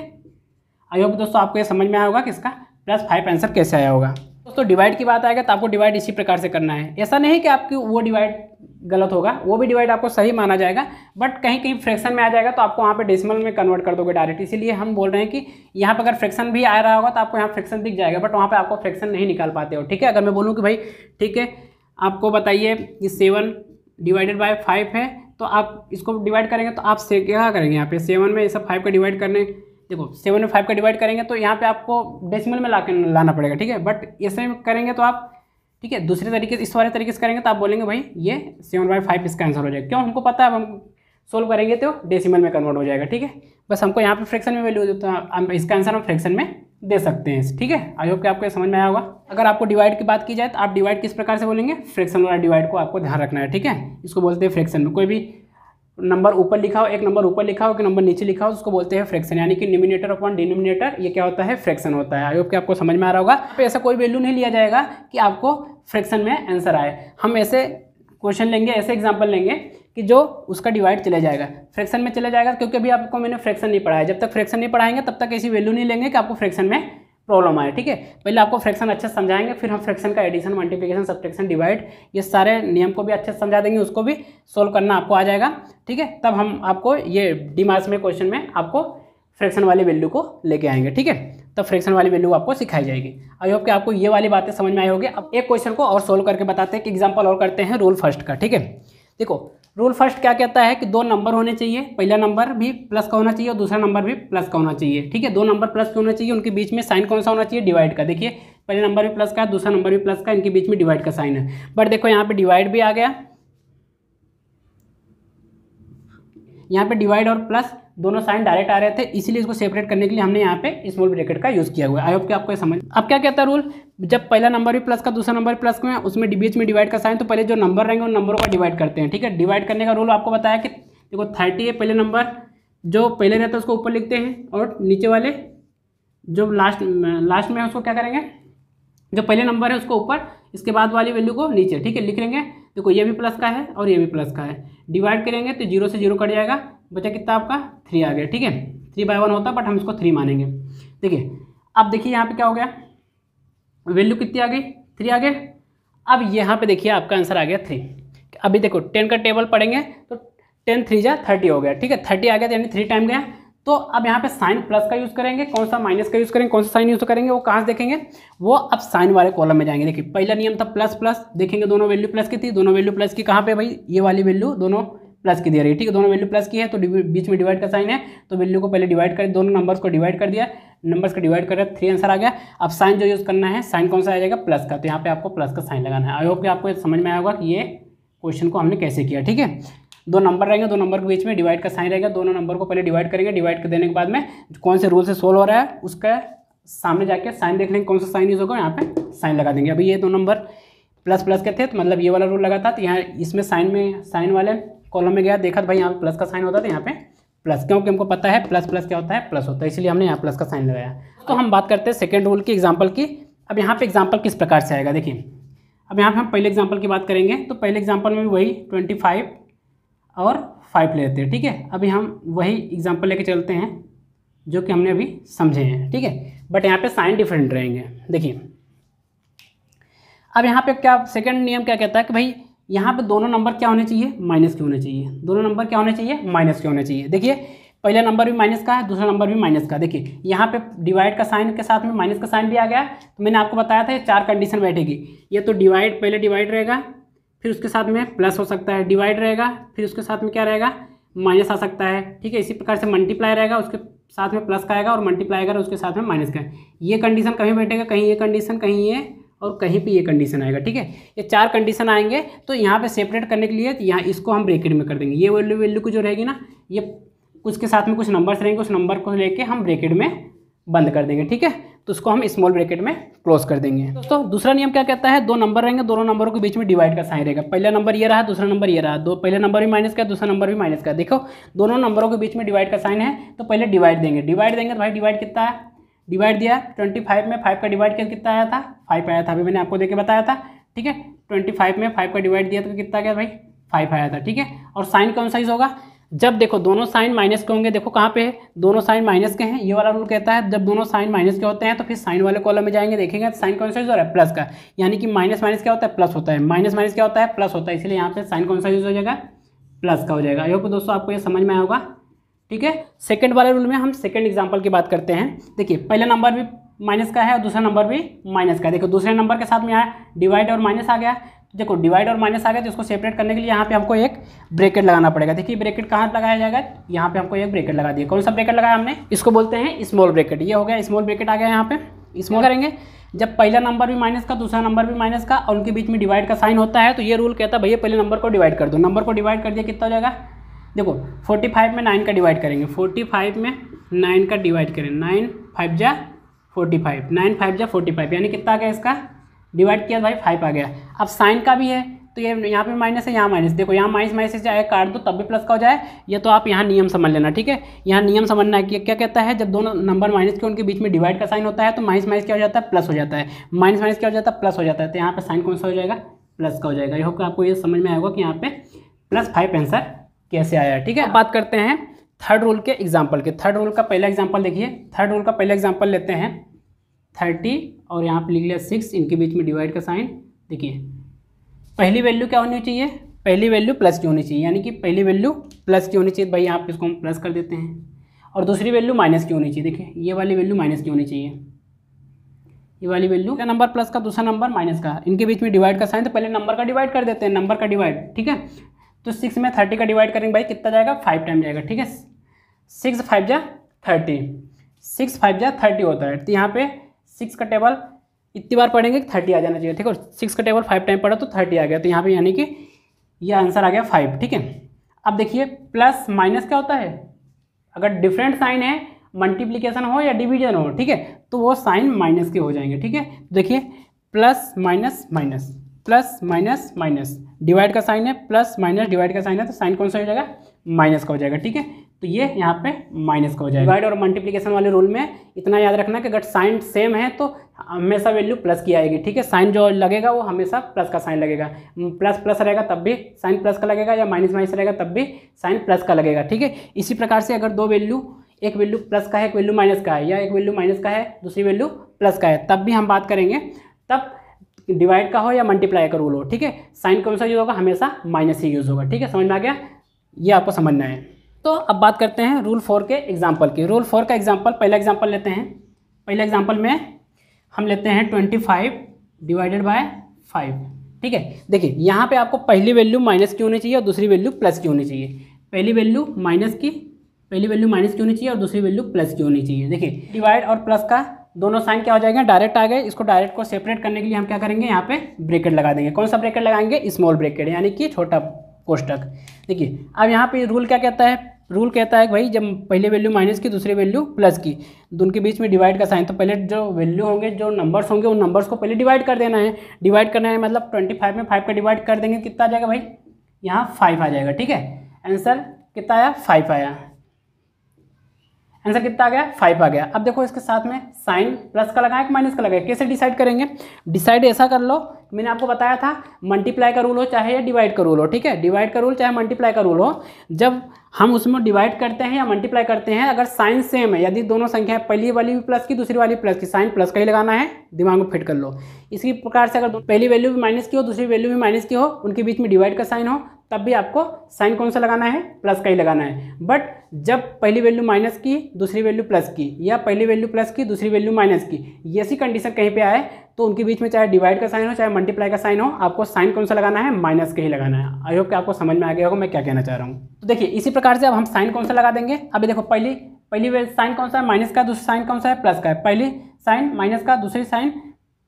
आई होप दोस्तों आपको ये समझ में आया होगा कि इसका +5 आंसर कैसे आया होगा। दोस्तों डिवाइड की बात आएगा तो आपको डिवाइड इसी प्रकार से करना है, ऐसा नहीं कि आपकी वो डिवाइड गलत होगा, वो भी डिवाइड आपको सही माना जाएगा, बट कहीं कहीं फ्रैक्शन में आ जाएगा तो आपको वहाँ पे डेसिमल में कन्वर्ट कर दोगे डायरेक्ट, इसीलिए हम बोल रहे हैं कि यहाँ पे अगर फ्रैक्शन भी आ रहा होगा तो आपको यहाँ फ्रैक्शन दिख जाएगा, बट वहाँ पे आपको फ्रैक्शन नहीं निकाल पाते हो, ठीक है। अगर मैं बोलूँ कि भाई ठीक है आपको बताइए कि 7 डिवाइडेड बाय 5 है, तो आप इसको डिवाइड करेंगे तो आप क्या करेंगे, यहाँ पे 7 में सब 5 का डिवाइड करने, देखो 7 में 5 का डिवाइड करेंगे तो यहाँ पे आपको डेसिमल में लाना पड़ेगा, ठीक है, बट ऐसे करेंगे तो आप, ठीक है, दूसरे तरीके से इस वाले तरीके से करेंगे तो आप बोलेंगे भाई ये 7/5 इसका आंसर हो जाएगा, क्यों, हमको पता है, अब हम सोल्व करेंगे तो डेसिमल में कन्वर्ट हो जाएगा, ठीक है, बस हमको यहाँ पे फ्रैक्शन में वैल्यू देता है, इसका आंसर हम फ्रैक्शन में दे सकते हैं, ठीक है। आई होप कि आपको समझ में आया होगा। अगर आपको डिवाइड की बात की जाए तो आप डिवाइड किस प्रकार से बोलेंगे, फ्रैक्शन वाला डिवाइड को आपको ध्यान रखना है, ठीक है, इसको बोलते हैं फ्रैक्शन में। कोई भी नंबर ऊपर लिखा हो, एक नंबर ऊपर लिखा हो, एक नंबर नीचे लिखा हो, उसको बोलते हैं फ्रैक्शन, यानी कि न्यूमिनेटर अपॉन डिनोमिनेटर, ये क्या होता है, फ्रैक्शन होता है। आई होप कि आपको समझ में आ रहा होगा। यहाँ पे ऐसा कोई वैल्यू नहीं लिया जाएगा कि आपको फ्रैक्शन में आंसर आए, हम ऐसे क्वेश्चन लेंगे, ऐसे एग्जाम्पल लेंगे कि जो उसका डिवाइड चले जाएगा, फ्रैक्शन में चले जाएगा, क्योंकि अभी आपको मैंने फ्रैक्शन नहीं पढ़ाया, जब तक फ्रैक्शन नहीं पढ़ाएंगे तब तक ऐसी वैल्यू नहीं लेंगे कि आपको फ्रैक्शन में प्रॉब्लम आए, ठीक है। पहले आपको फ्रैक्शन अच्छे से समझाएंगे, फिर हम फ्रैक्शन का एडिशन, मल्टीप्लिकेशन, सब्ट्रैक्शन, डिवाइड, ये सारे नियम को भी अच्छे से समझा देंगे, उसको भी सोल्व करना आपको आ जाएगा, ठीक है। तब हम आपको ये D-Maths में क्वेश्चन में आपको फ्रैक्शन वाली वैल्यू को लेके आएंगे, ठीक है, तब फ्रैक्शन वाली वैल्यू आपको सिखाई जाएगी। आई होप कि आपको ये वाली बातें समझ में आई होगी। अब एक क्वेश्चन को और सोल्व करके बताते हैं कि एग्जाम्पल और करते हैं रूल फर्स्ट का, ठीक है। देखो रूल फर्स्ट क्या कहता है कि दो नंबर होने चाहिए, पहला नंबर भी प्लस का होना चाहिए और दूसरा नंबर भी प्लस का होना चाहिए, ठीक है, दो नंबर प्लस के होना चाहिए, उनके बीच में साइन कौन सा होना चाहिए, डिवाइड का। देखिए पहला नंबर भी प्लस का है, दूसरा नंबर भी प्लस का, इनके बीच में डिवाइड का साइन है, बट देखो यहाँ पे डिवाइड भी आ गया, यहाँ पे डिवाइड और प्लस दोनों साइन डायरेक्ट आ रहे थे, इसीलिए इसको सेपरेट करने के लिए हमने यहाँ पे स्मॉल ब्रैकेट का यूज़ किया हुआ है। आई होप कि आपको समझ। अब क्या कहता है रूल, जब पहला नंबर भी प्लस का दूसरा नंबर भी प्लस का, उसमें बीच में डिवाइड का साइन, तो पहले जो नंबर रहेंगे उन नंबरों का डिवाइड करते हैं, ठीक है। डिवाइड करने का रूल आपको बताया कि देखो 30 है, पहले नंबर जो पहले रहता है उसको ऊपर लिखते हैं, और नीचे वाले जो लास्ट में है उसको क्या करेंगे, जो पहले नंबर है उसको ऊपर, इसके बाद वाली वैल्यू को नीचे, ठीक है, लिख लेंगे। देखो ये भी प्लस का है और ये भी प्लस का है, डिवाइड करेंगे तो 0 से 0 कट जाएगा, बचा कितना आपका 3 आ गया, ठीक है, 3/1 होता है बट हम इसको 3 मानेंगे। देखिए अब देखिए यहाँ पे क्या हो गया, वैल्यू कितनी आ गई, 3 आ गए। अब यहाँ पे देखिए आपका आंसर आ गया 3। अभी देखो 10 का टेबल पढ़ेंगे तो 10 3 जा 30 हो गया, ठीक है, 30 आ गया, यानी 3 टाइम गया, तो अब यहाँ पे साइन प्लस का यूज़ करेंगे, कौन सा माइनस का यूज़ करेंगे, कौन सा साइन यूज़ करेंगे, वो कहाँ से देखेंगे, वो अब साइन वाले कॉलम में जाएंगे। देखिए पहला नियम था प्लस प्लस, देखेंगे दोनों वैल्यू प्लस की थी, दोनों वैल्यू प्लस की कहाँ पे भाई, ये वाली वैल्यू दोनों प्लस की दे रही है, ठीक है, दोनों वैल्यू प्लस की है तो बीच में डिवाइड का साइन है, तो वैल्यू को पहले डिवाइड कर, दोनों नंबर्स को डिवाइड कर दिया, नंबर्स को डिवाइड कर 3 आंसर आ गया। अब साइन जो यूज़ करना है, साइन कौन सा आ जाएगा, प्लस का, तो यहाँ पे आपको प्लस का साइन लगाना है। आई होप कि आपको समझ में आया होगा कि ये क्वेश्चन को हमने कैसे किया, ठीक है। दो नंबर रहेंगे, दो नंबर के बीच में डिवाइड का साइन रहेगा, दोनों नंबर को पहले डिवाइड करेंगे, डिवाइड कर देने के बाद में कौन से रूल से सोल्व हो रहा है उसका सामने जाके साइन देख लेंगे, कौन सा साइन यूज़ होगा, यहाँ पे साइन लगा देंगे। अभी ये दो नंबर प्लस प्लस के थे तो मतलब ये वाला रूल लगा था, तो यहाँ इसमें साइन वाले कॉलम में गया, देखा तो भाई यहाँ पे प्लस का साइन होता था, यहाँ पे प्लस, क्योंकि हमको पता है प्लस प्लस क्या होता है, प्लस होता है, इसलिए हमने यहाँ प्लस का साइन लगाया। तो हम बात करते हैं सेकेंड रूल की एग्जाम्पल की। अब यहाँ पे एग्जाम्पल किस प्रकार से आएगा, देखिए अब यहाँ पे हम पहले एग्जाम्पल की बात करेंगे, तो पहले एग्जाम्पल में भी वही 25 और 5 लेते हैं, ठीक है। अभी हम वही एग्जाम्पल लेके चलते हैं जो कि हमने अभी समझे हैं, ठीक है, बट यहाँ पे साइन डिफरेंट रहेंगे। देखिए अब यहाँ पे क्या सेकंड नियम क्या कहता है कि भाई यहाँ पे दोनों नंबर क्या होने चाहिए, माइनस के होने चाहिए, दोनों नंबर क्या होने चाहिए, माइनस के होने चाहिए। देखिए पहला नंबर भी माइनस का है, दूसरा नंबर भी माइनस का। देखिए यहाँ पे डिवाइड का साइन के साथ में माइनस का साइन भी आ गया, तो मैंने आपको बताया था ये 4 कंडीशन बैठेगी। ये तो डिवाइड, पहले डिवाइड रहेगा, फिर उसके साथ में प्लस हो सकता है, डिवाइड रहेगा, फिर उसके साथ में क्या रहेगा, माइनस आ सकता है, ठीक है। इसी प्रकार से मल्टीप्लाई रहेगा, उसके साथ में प्लस का आएगा, और मल्टीप्लाई आएगा उसके साथ में माइनस का। ये कंडीशन कहीं बैठेगा, कहीं ये कंडीशन, कहीं ये, और कहीं पे ये कंडीशन आएगा, ठीक है। ये 4 कंडीशन आएंगे, तो यहाँ पे सेपरेट करने के लिए यहाँ इसको हम ब्रैकेट में कर देंगे। ये वैल्यू को जो रहेगी ना, ये कुछ के साथ में कुछ नंबर्स रहेंगे, उस नंबर को लेके हम ब्रैकेट में बंद कर देंगे, ठीक है। तो उसको हम स्मॉल ब्रैकेट में क्लोज कर देंगे। दोस्तों दूसरा नियम क्या कहता है, दो नंबर रहेंगे, दोनों नंबरों के बीच में डिवाइड का साइन रहेगा। पहला नंबर ये रहा, दूसरा नंबर ये रहा, दो पहला नंबर भी माइनस का, दूसरा नंबर भी माइनस का। देखो दोनों नंबरों के बीच में डिवाइड का साइन है, तो पहले डिवाइड देंगे, तो भाई डिवाइड कितना है, डिवाइड दिया 25 में 5 का डिवाइड कितना आया था, 5 आया था, अभी मैंने आपको देके बताया था, ठीक है। 25 में 5 का डिवाइड दिया तो कितना गया भाई, 5 आया था, ठीक है। और साइन कौन सा यूज होगा, जब देखो दोनों साइन माइनस के होंगे, देखो कहाँ पे है, दोनों साइन माइनस के हैं, ये वाला रूल कहता है जब दोनों साइन माइनस के होते हैं तो फिर साइन वाले कॉलम में जाएंगे, देखेंगे साइन कौन सा यूज हो रहा है, प्लस का, यानी कि माइनस माइनस क्या होता है, प्लस होता है, माइनस माइनस क्या होता है, प्लस होता है, इसलिए यहाँ पे साइन कौन सा यूज हो जाएगा, प्लस का हो जाएगा। आई होप दोस्तों आपको ये समझ में आया होगा, ठीक है। सेकंड वाले रूल में हम सेकंड एग्जाम्पल की बात करते हैं। देखिए पहला नंबर भी माइनस का है और दूसरा नंबर भी माइनस का है। देखो दूसरे नंबर के साथ में यहाँ डिवाइड और माइनस आ गया, देखो डिवाइड और माइनस आ गया, तो इसको सेपरेट करने के लिए यहाँ पे हमको एक ब्रैकेट लगाना पड़ेगा। देखिए ब्रैकेट कहाँ लगाया जाएगा, यहाँ पे हमको एक ब्रैकेट लगा दिया। कौन सा ब्रैकेट लगाया हमने, इसको बोलते हैं स्मॉल ब्रैकेट। ये हो गया स्मॉल ब्रैकेट आ गया, यहाँ पे स्मॉल करेंगे। जब पहला नंबर भी माइनस का, दूसरा नंबर भी माइनस का, और उनके बीच में डिवाइड का साइन होता है, तो ये रूल कहता है भैया पहले नंबर को डिवाइड कर दो। नंबर को डिवाइड कर दिया, कितना हो जाएगा, देखो 45 में 9 का डिवाइड करेंगे, 45 में 9 का डिवाइड करें, 9 5 जा 45, 9 5 जा 45, यानी कितना आ गया, इसका डिवाइड किया भाई 5 आ गया। अब साइन का भी है, तो ये यहाँ पे माइनस है, यहाँ माइनस, देखो यहाँ माइनस माइनस से चाहे काट दो तब भी प्लस का हो जाए। ये तो आप यहाँ नियम समझ लेना, ठीक है। यहाँ नियम समझना है कि क्या कहता है, जब दोनों नंबर माइनस के उनके बीच में डिवाइड का साइन होता है, तो माइनस माइनस क्या हो जाता है, प्लस हो जाता है, माइनस माइनस क्या हो जाता है, प्लस हो जाता है। तो यहाँ पे साइन कौन सा हो जाएगा, प्लस का हो जाएगा। आई होप आपको ये समझ में आएगा कि यहाँ पे +5 आंसर कैसे आया, ठीक है। बात करते हैं थर्ड रूल के एग्जाम्पल के। थर्ड रूल का पहला एग्जाम्पल देखिए, थर्ड रूल का पहला एग्जाम्पल लेते हैं 30 और यहाँ पे लिख लिया 6, इनके बीच में डिवाइड का साइन। देखिए पहली वैल्यू क्या होनी चाहिए, पहली वैल्यू प्लस की होनी चाहिए, यानी कि पहली वैल्यू प्लस की होनी चाहिए, भाई यहाँ पे इसको हम प्लस कर देते हैं। और दूसरी वैल्यू माइनस की होनी चाहिए, देखिए ये वाली वैल्यू माइनस की होनी चाहिए, ये वाली वैल्यू नंबर प्लस का, दूसरा नंबर माइनस का, इनके बीच में डिवाइड का साइन, तो पहले नंबर का डिवाइड कर देते हैं, नंबर का डिवाइड, ठीक है। तो 6 में 30 का डिवाइड करेंगे भाई, कितना जाएगा, 5 टाइम जाएगा, ठीक है। 6 5 जा 30, 6 5 जा 30 होता है। तो यहाँ पे 6 का टेबल इतनी बार पढ़ेंगे 30 आ जाना चाहिए, ठीक है। 6 का टेबल 5 टाइम पढ़ा तो 30 आ गया, तो यहाँ पे यानी कि ये आंसर आ गया 5, ठीक है। अब देखिए प्लस माइनस क्या होता है, अगर डिफरेंट साइन है, मल्टीप्लिकेशन हो या डिवीजन हो, ठीक है, तो वो साइन माइनस के हो जाएंगे, ठीक है। देखिए plus minus minus, plus minus minus, divide का साइन है, प्लस माइनस डिवाइड का साइन है, तो साइन कौन सा हो जाएगा, माइनस का हो जाएगा, ठीक है। तो ये यहाँ पे माइनस का हो जाएगा। डिवाइड और मल्टीप्लिकेशन वाले रूल में इतना याद रखना कि अगर साइन सेम है तो हमेशा वैल्यू प्लस की आएगी, ठीक है। साइन जो लगेगा वो हमेशा प्लस का साइन लगेगा, प्लस प्लस रहेगा तब भी साइन प्लस का लगेगा, या माइनस माइनस रहेगा तब भी साइन प्लस का लगेगा, ठीक है। इसी प्रकार से अगर दो वैल्यू, एक वैल्यू प्लस का है, एक वैल्यू माइनस का है, या एक वैल्यू माइनस का है, दूसरी वैल्यू प्लस का है, तब भी हम बात करेंगे, तब डिवाइड का हो या मल्टीप्लाई का रूल हो, ठीक है। साइन कौन सा यूज होगा, हमेशा माइनस ही यूज होगा, ठीक है। समझ में आ गया, ये आपको समझना है। तो अब बात करते हैं रूल 4 के एग्जाम्पल की। रूल 4 का एग्जाम्पल, पहला एग्जाम्पल लेते हैं। पहले एग्जाम्पल में हम लेते हैं 25 डिवाइडेड बाय 5। ठीक है, देखिए यहाँ पे आपको पहली वैल्यू माइनस की होनी चाहिए और दूसरी वैल्यू प्लस की होनी चाहिए। पहली वैल्यू माइनस की होनी चाहिए और दूसरी वैल्यू प्लस की होनी चाहिए। देखिए डिवाइड और प्लस का दोनों साइन क्या हो जाएंगे, डायरेक्ट आ गए। इसको डायरेक्ट को सेपरेट करने के लिए हम क्या करेंगे, यहाँ पे ब्रैकेट लगा देंगे। कौन सा ब्रैकेट लगाएंगे, स्मॉल ब्रैकेट, यानी कि छोटा कोष्टक। देखिए अब यहाँ पे रूल क्या कहता है, रूल कहता है कि भाई जब पहले वैल्यू माइनस की दूसरी वैल्यू प्लस की, दोनों के बीच में डिवाइड का साइन, तो पहले जो वैल्यू होंगे, जो नंबर्स होंगे, उन नंबर्स को पहले डिवाइड कर देना है। डिवाइड करना है मतलब 25 में 5 का डिवाइड कर देंगे, कितना आ जाएगा भाई, यहाँ 5 आ जाएगा। ठीक है, आंसर कितना आया, 5 आया। आंसर कितना आ गया, 5 आ गया। अब देखो इसके साथ में साइन प्लस का लगाया कि माइनस का लगाया, कैसे डिसाइड करेंगे। डिसाइड ऐसा कर लो, मैंने आपको बताया था मल्टीप्लाई का रूल हो चाहे या डिवाइड का रूल हो। ठीक है, डिवाइड का रूल चाहे मल्टीप्लाई का रूल हो, जब हम उसमें डिवाइड करते हैं या मल्टीप्लाई करते हैं, अगर साइन सेम है, यदि दोनों संख्या है, पहली वाली भी प्लस की दूसरी वाली प्लस की, साइन प्लस का ही लगाना है, दिमाग में फिट कर लो। इसी प्रकार से अगर पहली वैल्यू भी माइनस की हो, दूसरी वैल्यू भी माइनस की हो, उनके बीच में डिवाइड का साइन हो, तब भी आपको साइन कौन सा लगाना है, प्लस का ही लगाना है। बट जब पहली वैल्यू माइनस की दूसरी वैल्यू प्लस की, या पहली वैल्यू प्लस की दूसरी वैल्यू माइनस की, ये ऐसी कंडीशन कहीं पे आए, तो उनके बीच में चाहे डिवाइड का साइन हो चाहे मल्टीप्लाई का साइन हो, आपको साइन कौन सा लगाना है, माइनस का ही लगाना है। आई होप कि आपको समझ में आ गया होगा मैं क्या कहना चाह रहा हूँ। तो देखिए इसी प्रकार से अब हम साइन कौन सा लगा देंगे। अभी देखो पहली साइन कौन सा है, माइनस का, दूसरी साइन कौन सा है, प्लस का है। पहली साइन माइनस का, दूसरी साइन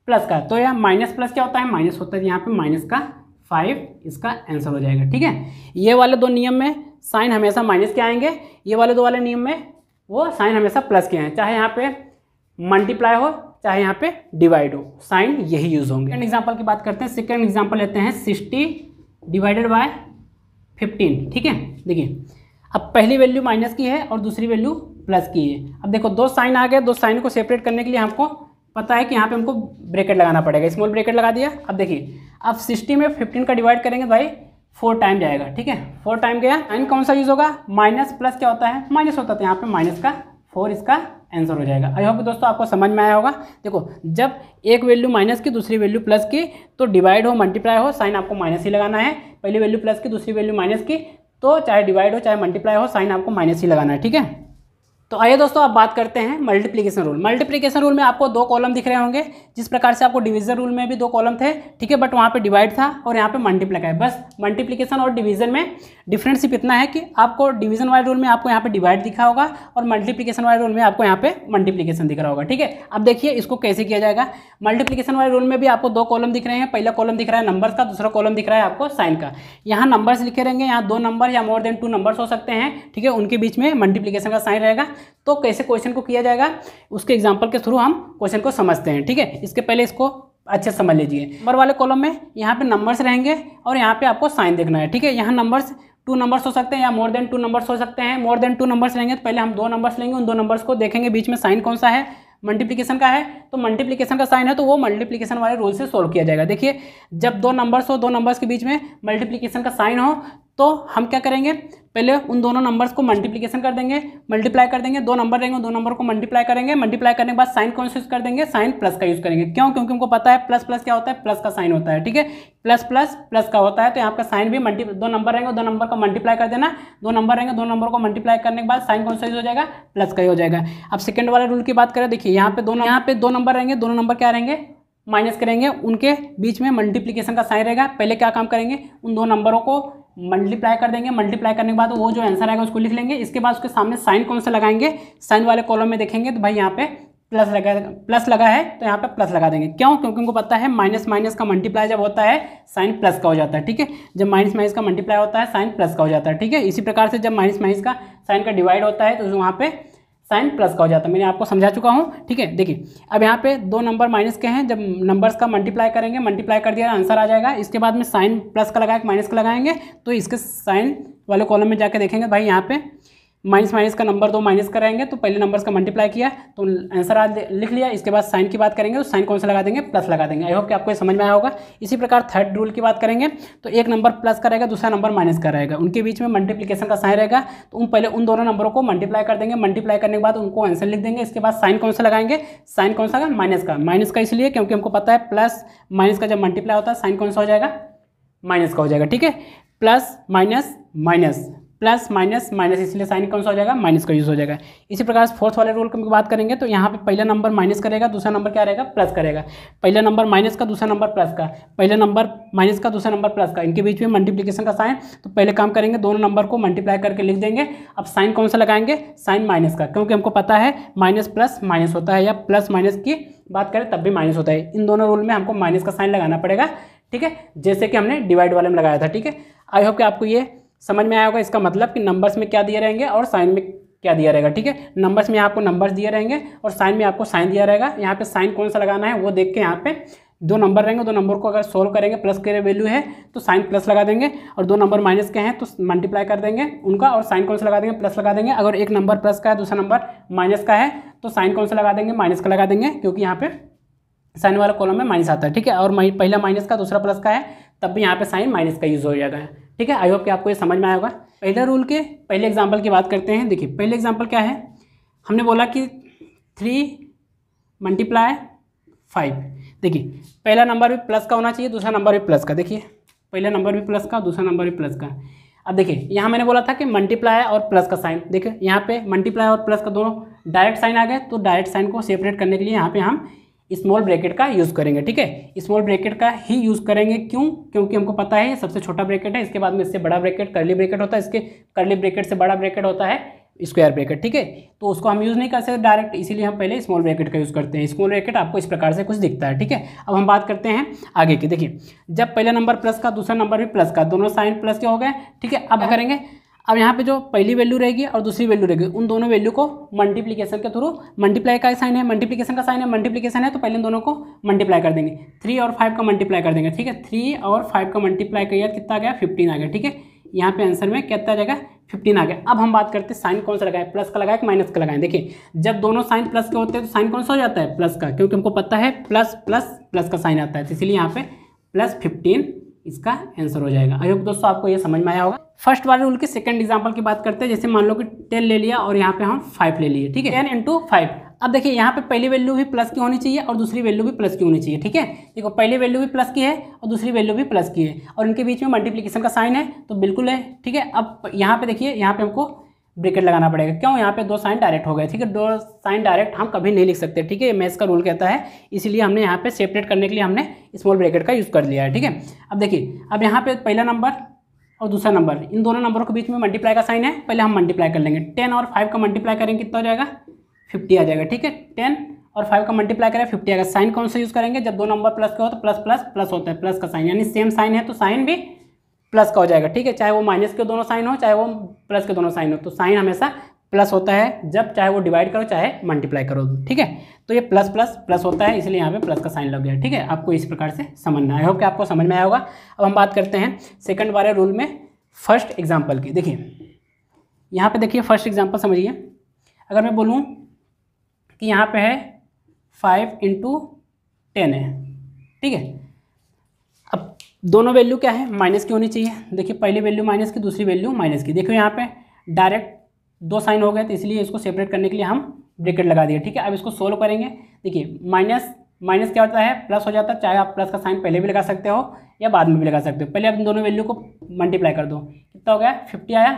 प्लस का, तो यह माइनस प्लस क्या होता है, माइनस होता है। यहाँ पे माइनस का 5 इसका आंसर हो जाएगा। ठीक है, ये वाले दो नियम में साइन हमेशा माइनस के आएंगे, ये वाले दो वाले नियम में वो साइन हमेशा प्लस के आए, चाहे यहाँ पे मल्टीप्लाई हो चाहे यहाँ पे डिवाइड हो, साइन यही यूज होंगे। सेकंड एग्जांपल की बात करते हैं। सेकंड एग्जांपल लेते हैं 60 डिवाइडेड बाय 15। ठीक है, देखिए अब पहली वैल्यू माइनस की है और दूसरी वैल्यू प्लस की है। अब देखो दो साइन आ गए, दो साइन को सेपरेट करने के लिए हमको पता है कि यहाँ पे हमको ब्रैकेट लगाना पड़ेगा, स्मॉल ब्रैकेट लगा दिया। अब देखिए अब 60 में 15 का डिवाइड करेंगे भाई 4 टाइम जाएगा। ठीक है, 4 टाइम गया, साइन कौन सा यूज होगा, माइनस प्लस क्या होता है, माइनस होता है, तो यहाँ पे माइनस का 4 इसका आंसर हो जाएगा। आई होप दोस्तों आपको समझ में आया होगा। देखो जब एक वैल्यू माइनस की दूसरी वैल्यू प्लस की, तो डिवाइड हो मल्टीप्लाई हो, साइन आपको माइनस ही लगाना है। पहली वैल्यू प्लस की दूसरी वैल्यू माइनस की, तो चाहे डिवाइड हो चाहे मल्टीप्लाई हो, साइन आपको माइनस ही लगाना है। ठीक है, तो आइए दोस्तों अब बात करते हैं मल्टीप्लिकेशन रूल। मल्टीप्लिकेशन रूल में आपको 2 कॉलम दिख रहे होंगे, जिस प्रकार से आपको डिवीजन रूल में भी 2 कॉलम थे। ठीक है, बट वहाँ पे डिवाइड था और यहाँ पे मल्टीप्लाई है। बस मल्टीप्लिकेशन और डिवीजन में डिफरेंस सिर्फ इतना है कि आपको डिवीजन वाले रूल में आपको यहाँ पे डिवाइड दिखा होगा और मल्टीप्लिकेशन वाले रूल में आपको यहाँ पे मल्टीप्लिकेशन दिख रहा होगा। ठीक है, अब देखिए इसको कैसे किया जाएगा। मल्टीप्लिकेशन वाले रूल में भी आपको 2 कॉलम दिख रहे हैं। पहला कॉलम दिख रहा है नंबर्स का, दूसरा कॉलम दिख रहा है आपको साइन का। यहाँ नंबर्स लिखे रहेंगे, यहाँ 2 नंबर या मोर देन 2 नंबर्स हो सकते हैं। ठीक है, उनके बीच में मल्टीप्लिकेशन का साइन रहेगा। तो कैसे क्वेश्चन को किया जाएगा, उसके एग्जांपल के थ्रू हम क्वेश्चन को समझते हैं। ठीक है, इसके पहले इसको अच्छे समझ लीजिए। नंबर वाले कॉलम में यहाँ पे नंबर्स रहेंगे और यहाँ पे आपको साइन देखना है। ठीक है, यहाँ नंबर्स 2 नंबर्स हो सकते हैं या मोर देन 2 नंबर्स हो सकते हैं। मोर देन 2 नंबर्स रहेंगे तो पहले हम 2 नंबर्स लेंगे, उन 2 नंबर्स को देखेंगे बीच में साइन कौन सा है, मल्टीप्लिकेशन का है, तो मल्टीप्लिकेशन का साइन है तो वो मल्टीप्लिकेशन वाले रूल से सोल्व किया जाएगा। देखिए जब 2 नंबर्स हो, 2 नंबर्स के बीच में मल्टीप्लिकेशन का साइन हो, तो हम क्या करेंगे, पहले उन दोनों नंबर्स को मल्टीप्लिकेशन कर देंगे, मल्टीप्लाई कर देंगे। 2 नंबर रहेंगे, 2 नंबर को मल्टीप्लाई करेंगे। मल्टीप्लाई करने के बाद साइन कौन सा यूज कर देंगे, साइन प्लस का यूज करेंगे। क्यों, क्योंकि हमको पता है प्लस प्लस क्या होता है, प्लस का साइन होता है। ठीक है, प्लस प्लस प्लस का होता है, तो यहाँ का साइन भी 2 नंबर रहेंगे, 2 नंबर को मल्टीप्लाई कर देना। 2 नंबर रहेंगे, 2 नंबर को मल्टीप्लाई करने के बाद साइन कौन सा यूज हो जाएगा, प्लस का ही हो जाएगा। अब सेकंड वाले रूल की बात करें, देखिए यहाँ पे 2 नंबर रहेंगे, दोनों नंबर क्या रहेंगे, माइनस करेंगे, उनके बीच में मल्टीप्लिकेशन का साइन रहेगा। पहले क्या काम करेंगे, उन 2 नंबरों को मल्टीप्लाई कर देंगे। मल्टीप्लाई करने के बाद वो जो आंसर आएगा उसको लिख लेंगे। इसके बाद उसके सामने साइन कौन सा लगाएंगे, साइन वाले कॉलम में देखेंगे तो भाई यहाँ पे प्लस लगा है, तो यहाँ पे प्लस लगा देंगे। क्यों, क्योंकि उनको पता है माइनस माइनस का मल्टीप्लाई जब होता है साइन प्लस का हो जाता है। ठीक है, जब माइनस माइनस का मल्टीप्लाई होता है साइन प्लस का हो जाता है। ठीक है, इसी प्रकार से जब माइनस माइनस का साइन का डिवाइड होता है तो वहाँ पे साइन प्लस का हो जाता है। मैंने आपको समझा चुका हूँ। ठीक है, देखिए अब यहाँ पे 2 नंबर माइनस के हैं, जब नंबर्स का मल्टीप्लाई करेंगे, मल्टीप्लाई कर दिया आंसर आ जाएगा। इसके बाद में साइन प्लस का लगाए माइनस का लगाएंगे, तो इसके साइन वाले कॉलम में जाके देखेंगे भाई यहाँ पे माइनस माइनस का नंबर 2 माइनस कराएंगे, तो पहले नंबर्स का मल्टीप्लाई किया तो आंसर आज लिख लिया। इसके बाद साइन की बात करेंगे तो साइन कौन सा लगा देंगे, प्लस लगा देंगे। आई होप कि आपको समझ में आया होगा। इसी प्रकार थर्ड रूल की बात करेंगे तो एक नंबर प्लस का रहेगा, दूसरा नंबर माइनस का रहेगा, उनके बीच में मल्टीप्लिकेशन का साइन रहेगा, तो पहले उन दोनों नंबरों को मल्टीप्लाई कर देंगे। मल्टीप्लाई करने के बाद उनको आंसर लिख देंगे। इसके बाद साइन कौन सा लगाएंगे, साइन कौन सा, माइनस का। माइनस का इसलिए क्योंकि हमको पता है प्लस माइनस का जब मल्टीप्लाई होता है साइन कौन सा हो जाएगा, माइनस का हो जाएगा। ठीक है, plus minus minus plus minus minus, इसलिए साइन कौन सा हो जाएगा, माइनस का यूज़ हो जाएगा। इसी प्रकार से फोर्थ वाले रूल की बात करेंगे तो यहाँ पे पहला नंबर माइनस करेगा, दूसरा नंबर क्या रहेगा, प्लस करेगा। पहला नंबर माइनस का, दूसरा नंबर प्लस का, पहला नंबर माइनस का, दूसरा नंबर प्लस का, इनके बीच में मल्टीप्लिकेशन का साइन। तो पहले काम करेंगे, दोनों नंबर को मल्टीप्लाई करके लिख देंगे। अब साइन कौन सा लगाएंगे, साइन माइनस का, क्योंकि हमको पता है माइनस प्लस माइनस होता है, या प्लस माइनस की बात करें तब भी माइनस होता है। इन दोनों रूल में हमको माइनस का साइन लगाना पड़ेगा, ठीक है, जैसे कि हमने डिवाइड वाले में लगाया था, ठीक है। आई होप कि आपको ये समझ में आया होगा, इसका मतलब कि नंबर्स में क्या दिए रहेंगे और साइन में क्या दिया रहेगा, ठीक है। नंबर्स में आपको नंबर्स दिए रहेंगे और साइन में आपको साइन दिया रहेगा। यहाँ पे साइन कौन सा लगाना है वो देख के, यहाँ पे दो नंबर रहेंगे, दो नंबर को अगर सोल्व करेंगे, प्लस के वैल्यू है तो साइन प्लस लगा देंगे, और दो नंबर माइनस के हैं तो मल्टीप्लाई कर देंगे उनका, और साइन कौन सा लगा देंगे, प्लस लगा देंगे। अगर एक नंबर प्लस का है, दूसरा नंबर माइनस का है, तो साइन कौन सा लगा देंगे, माइनस का लगा देंगे, क्योंकि यहाँ पे साइन वाला कॉलम में माइनस आता है, ठीक है। और पहला माइनस का, दूसरा प्लस का है, तब भी यहाँ पे साइन माइनस का यूज हो जाएगा, ठीक है। आई होप कि आपको ये समझ में आया होगा। पहले रूल के पहले एग्जांपल की बात करते हैं। देखिए पहले एग्जांपल क्या है, हमने बोला कि 3 × 5। देखिए पहला नंबर भी प्लस का होना चाहिए, दूसरा नंबर भी प्लस का। देखिए पहला नंबर भी प्लस का, दूसरा नंबर भी प्लस का। अब देखिए यहाँ मैंने बोला था कि मल्टीप्लाई और प्लस का साइन, देखिए यहाँ पे मल्टीप्लाई और प्लस का दोनों डायरेक्ट साइन आ गए, तो डायरेक्ट साइन को सेपरेट करने के लिए यहाँ पे हम स्मॉल ब्रैकेट का यूज़ करेंगे, ठीक है। स्मॉल ब्रैकेट का ही यूज़ करेंगे, क्यों, क्योंकि हमको पता है ये सबसे छोटा ब्रैकेट है, इसके बाद में इससे बड़ा ब्रैकेट कर्ली ब्रैकेट होता है, इसके कर्ली ब्रैकेट से बड़ा ब्रैकेट होता है स्क्वायर ब्रैकेट, ठीक है। तो उसको हम यूज़ नहीं कर सकते डायरेक्ट, इसीलिए हम पहले स्मॉल ब्रैकेट का यूज़ करते हैं। स्मॉल ब्रैकेट आपको इस प्रकार से कुछ दिखता है, ठीक है। अब हम बात करते हैं आगे की। देखिए जब पहला नंबर प्लस का, दूसरा नंबर भी प्लस का, दोनों साइन प्लस के हो गए, ठीक है। अब करेंगे, अब यहाँ पे जो पहली वैल्यू रहेगी और दूसरी वैल्यू रहेगी, उन दोनों वैल्यू को मल्टीप्लिकेशन के थ्रू, मल्टीप्लाई का साइन है, मल्टीप्लिकेशन का साइन है, मल्टीप्लिकेशन है, तो पहले इन दोनों को मल्टीप्लाई कर देंगे। 3 और 5 का मल्टीप्लाई कर देंगे, ठीक है। 3 और 5 का मल्टीप्लाई करिए, कितना आ गया, 15 आ गया, ठीक है। यहाँ पे आंसर में कितना आ जाएगा, 15 आ गया। अब हम बात करते हैं साइन कौन सा लगाए, प्लस का लगाए कि माइनस का लगाएं। देखिए जब दोनों साइन प्लस के होते हैं तो साइन कौन सा हो जाता है, प्लस का, क्योंकि हमको पता है प्लस प्लस प्लस का साइन आता है, तो इसलिए यहाँ पे प्लस 15 इसका आंसर हो जाएगा। आई होप दोस्तों आपको ये समझ में आया होगा। फर्स्ट वाले रूल के सेकंड एग्जांपल की बात करते हैं। जैसे मान लो कि 10 ले लिया और यहाँ पे हम 5 ले लिए, ठीक है। 10 × 5। अब देखिए यहाँ पे पहली वैल्यू भी प्लस की होनी चाहिए और दूसरी वैल्यू भी प्लस की होनी चाहिए, ठीक है। देखो पहली वैल्यू भी प्लस की है और दूसरी वैल्यू भी प्लस की है, और इनके बीच में मल्टीप्लिकेशन का साइन है, तो बिल्कुल है, ठीक है। अब यहाँ पे देखिए, यहाँ पे हमको ब्रैकेट लगाना पड़ेगा, क्यों, यहाँ पे दो साइन डायरेक्ट हो गए, ठीक है। दो साइन डायरेक्ट हम कभी नहीं लिख सकते, ठीक है, मैथ्स का रूल कहता है, इसीलिए हमने यहाँ पे सेपरेट करने के लिए हमने स्मॉल ब्रैकेट का यूज़ कर लिया है, ठीक है। अब देखिए, अब यहाँ पे पहला नंबर और दूसरा नंबर, इन दोनों नंबरों के बीच में मल्टीप्लाई का साइन है, पहले हम मल्टीप्लाई कर लेंगे। 10 और 5 का मल्टीप्लाई करेंगे, कितना हो जाएगा, 50 आ जाएगा, ठीक है। 10 और 5 का मल्टीप्लाई करें, 50 आएगा। साइन कौन सा यूज़ करेंगे, जब दो नंबर प्लस का हो तो प्लस प्लस प्लस होता है, प्लस का साइन, यानी सेम साइन है तो साइन भी प्लस का हो जाएगा, ठीक है। चाहे वो माइनस के दोनों साइन हो, चाहे वो प्लस के दोनों साइन हो, तो साइन हमेशा प्लस होता है, जब चाहे वो डिवाइड करो चाहे मल्टीप्लाई करो, ठीक है। तो ये प्लस प्लस प्लस होता है, इसलिए यहाँ पे प्लस का साइन लग गया, ठीक है। आपको इस प्रकार से समझना है, आई होप कि आपको समझ में आया होगा। अब हम बात करते हैं सेकंड वाले रूल में फर्स्ट एग्जाम्पल की। देखिए यहाँ पे देखिए फर्स्ट एग्जाम्पल समझिए। अगर मैं बोलूँ कि यहाँ पे है 5 × 10 है, ठीक है। अब दोनों वैल्यू क्या है, माइनस की होनी चाहिए। देखिए पहली वैल्यू माइनस की, दूसरी वैल्यू माइनस की। देखिए यहाँ पे डायरेक्ट दो साइन हो गए, तो इसलिए इसको सेपरेट करने के लिए हम ब्रैकेट लगा दिए, ठीक है। अब इसको सोल्व करेंगे। देखिए माइनस माइनस क्या होता है, प्लस हो जाता है, चाहे आप प्लस का साइन पहले भी लगा सकते हो या बाद में भी लगा सकते हो। पहले आप इन दोनों वैल्यू को मल्टीप्लाई कर दो, कितना हो गया, 50 आया,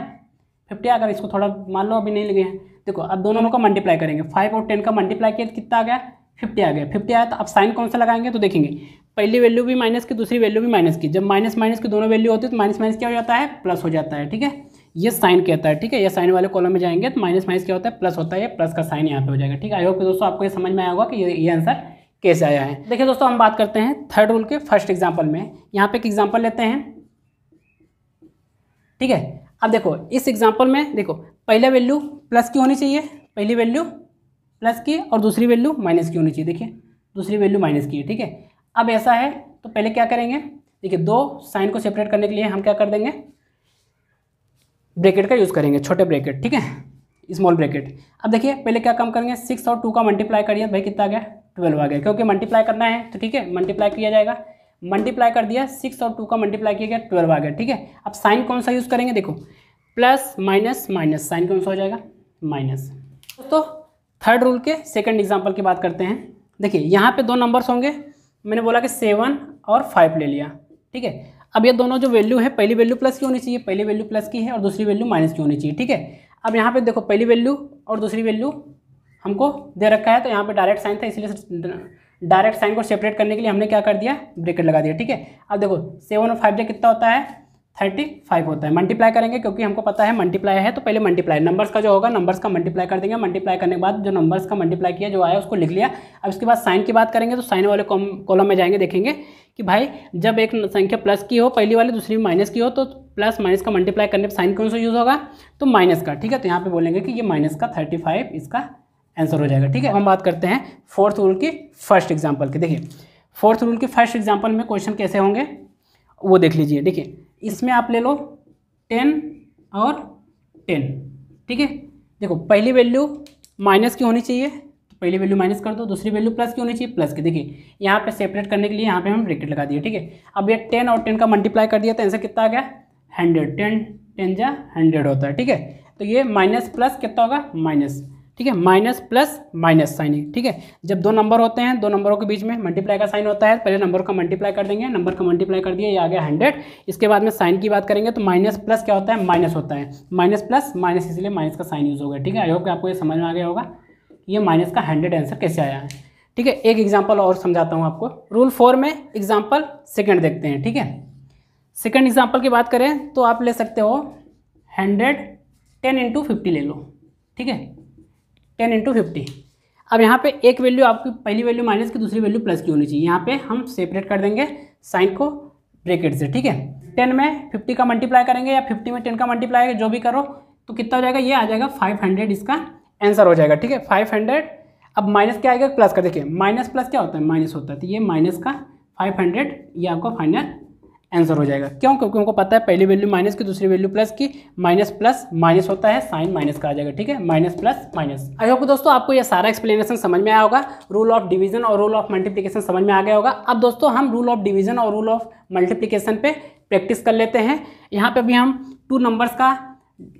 50। अगर इसको थोड़ा मान लो अभी नहीं लगे हैं, देखो अब दोनों का मल्टीप्लाई करेंगे। 5 और 10 का मल्टीप्लाई किया, कितना आ गया, 50 आ गया। 50 आया तो अब साइन कौन सा लगाएंगे, तो देखेंगे पहली वैल्यू भी माइनस की, दूसरी वैल्यू भी माइनस की। जब माइनस माइनस की दोनों वैल्यू होती है तो माइनस माइनस क्या हो जाता है, प्लस हो जाता है, ठीक है। ये साइन कहता है, ठीक है। ये साइन वाले कॉलम में जाएंगे तो माइनस माइनस क्या होता है, प्लस होता है, प्लस का साइन यहाँ पे हो जाएगा, ठीक है। आई होप कि दोस्तों आपको ये समझ में आया होगा कि ये आंसर कैसे आया है। देखिए दोस्तों हम बात करते हैं थर्ड रूल के फर्स्ट एग्जाम्पल में। यहाँ पे एक एग्जाम्पल लेते हैं, ठीक है। अब देखो इस एग्जाम्पल में देखो पहला वैल्यू प्लस की होनी चाहिए, पहली वैल्यू प्लस की और दूसरी वैल्यू माइनस की होनी चाहिए। देखिए दूसरी वैल्यू माइनस की है, ठीक है। अब ऐसा है तो पहले क्या करेंगे, देखिए दो साइन को सेपरेट करने के लिए हम क्या कर देंगे, ब्रैकेट का यूज़ करेंगे, छोटे ब्रैकेट, ठीक है, स्मॉल ब्रैकेट। अब देखिए पहले क्या काम करेंगे, 6 और 2 का मल्टीप्लाई करिए, भाई कितना आ गया, 12 आ गया, क्योंकि मल्टीप्लाई करना है तो ठीक है मल्टीप्लाई किया जाएगा। मल्टीप्लाई कर दिया, 6 और 2 का मल्टीप्लाई किया गया, 12 आ गया, ठीक है। अब साइन कौन सा यूज़ करेंगे, देखो प्लस माइनस माइनस, साइन कौन सा हो जाएगा, माइनस। तो थर्ड रूल के सेकंड एग्जांपल की बात करते हैं। देखिए यहाँ पे दो नंबर्स होंगे, मैंने बोला कि 7 और 5 ले लिया, ठीक है। अब ये दोनों जो वैल्यू है, पहली वैल्यू प्लस की होनी चाहिए, पहली वैल्यू प्लस की है और दूसरी वैल्यू माइनस की होनी चाहिए, ठीक है। अब यहाँ पे देखो पहली वैल्यू और दूसरी वैल्यू हमको दे रखा है, तो यहाँ पे डायरेक्ट साइन था, इसलिए डायरेक्ट साइन को सेपरेट करने के लिए हमने क्या कर दिया, ब्रैकेट लगा दिया, ठीक है। अब देखो 7 और 5 कितना होता है, 35 होता है। मल्टीप्लाई करेंगे क्योंकि हमको पता है मल्टीप्लाई है, तो पहले मल्टीप्लाई नंबर्स का जो होगा नंबर्स का मल्टीप्लाई कर देंगे। मल्टीप्लाई करने के बाद जो नंबर्स का मल्टीप्लाई किया जो आया उसको लिख लिया। अब इसके बाद साइन की बात करेंगे, तो साइन वाले कॉलम में जाएंगे, देखेंगे कि भाई जब एक संख्या प्लस की हो पहली वाली, दूसरी माइनस की हो, तो प्लस माइनस का मल्टीप्लाई करने पर साइन कौन सा यूज़ होगा, तो माइनस का, ठीक है। तो यहाँ पे बोलेंगे कि ये माइनस का 35 इसका आंसर हो जाएगा, ठीक है। हम बात करते हैं फोर्थ रूल की फर्स्ट एग्जाम्पल की। देखिए फोर्थ रूल के फर्स्ट एग्जाम्पल में क्वेश्चन कैसे होंगे वो देख लीजिए। देखिए इसमें आप ले लो 10 और 10, ठीक है। देखो पहली वैल्यू माइनस की होनी चाहिए, तो पहली वैल्यू माइनस कर दो, दूसरी वैल्यू प्लस की होनी चाहिए, प्लस की। देखिए यहाँ पे सेपरेट करने के लिए यहाँ पे हम ब्रैकेट लगा दिए, ठीक है। अब ये 10 और 10 का मल्टीप्लाई कर दिया तो आंसर कितना आ गया, 100। 10 जा 100 होता है, ठीक है। तो ये माइनस प्लस कितना होगा, माइनस, ठीक है। माइनस प्लस माइनस साइन, ठीक है। जब दो नंबर होते हैं, दो नंबरों के बीच में मल्टीप्लाई का साइन होता है, पहले नंबर का मल्टीप्लाई कर देंगे, नंबर का मल्टीप्लाई कर दिया, ये आ गया 100। इसके बाद में साइन की बात करेंगे तो माइनस प्लस क्या होता है, माइनस होता है, माइनस प्लस माइनस, इसलिए माइनस का साइन यूज़ होगा, ठीक है। आई होप कि आपको ये समझ में आ गया होगा ये माइनस का 100 आंसर कैसे आया है, ठीक है। एक एग्जाम्पल और समझाता हूँ आपको। रूल 4 में एग्जाम्पल सेकेंड देखते हैं, ठीक है। सेकेंड एग्जाम्पल की बात करें तो आप ले सकते हो 100 10 × 50 ले लो, ठीक है, 10 × 50। अब यहाँ पे एक वैल्यू आपकी पहली वैल्यू माइनस की, दूसरी वैल्यू प्लस की होनी चाहिए। यहाँ पे हम सेपरेट कर देंगे साइन को ब्रैकेट से, ठीक है। 10 में 50 का मल्टीप्लाई करेंगे या 50 में 10 का मल्टीप्लाई जो भी करो तो कितना हो जाएगा, ये आ जाएगा 500 इसका आंसर हो जाएगा, ठीक है। 500। अब माइनस क्या आएगा, प्लस का। देखिए माइनस प्लस क्या होता है, माइनस होता है, तो ये माइनस का 500 ये आपका फाइनल आंसर हो जाएगा। क्यों, क्योंकि हमको पता है पहली वैल्यू माइनस की, दूसरी वैल्यू प्लस की, माइनस प्लस माइनस होता है, साइन माइनस का आ जाएगा, ठीक है। Minus plus minus. I hope दोस्तों आपको ये सारा एक्सप्लेनेशन समझ में आया होगा। रूल ऑफ डिवीजन और रूल ऑफ मल्टीप्लिकेशन समझ में आ गया होगा। अब दोस्तों हम रूल ऑफ डिवीजन और रूल ऑफ मल्टीप्लिकेशन पे प्रैक्टिस कर लेते हैं। यहाँ पे भी हम 2 नंबर्स का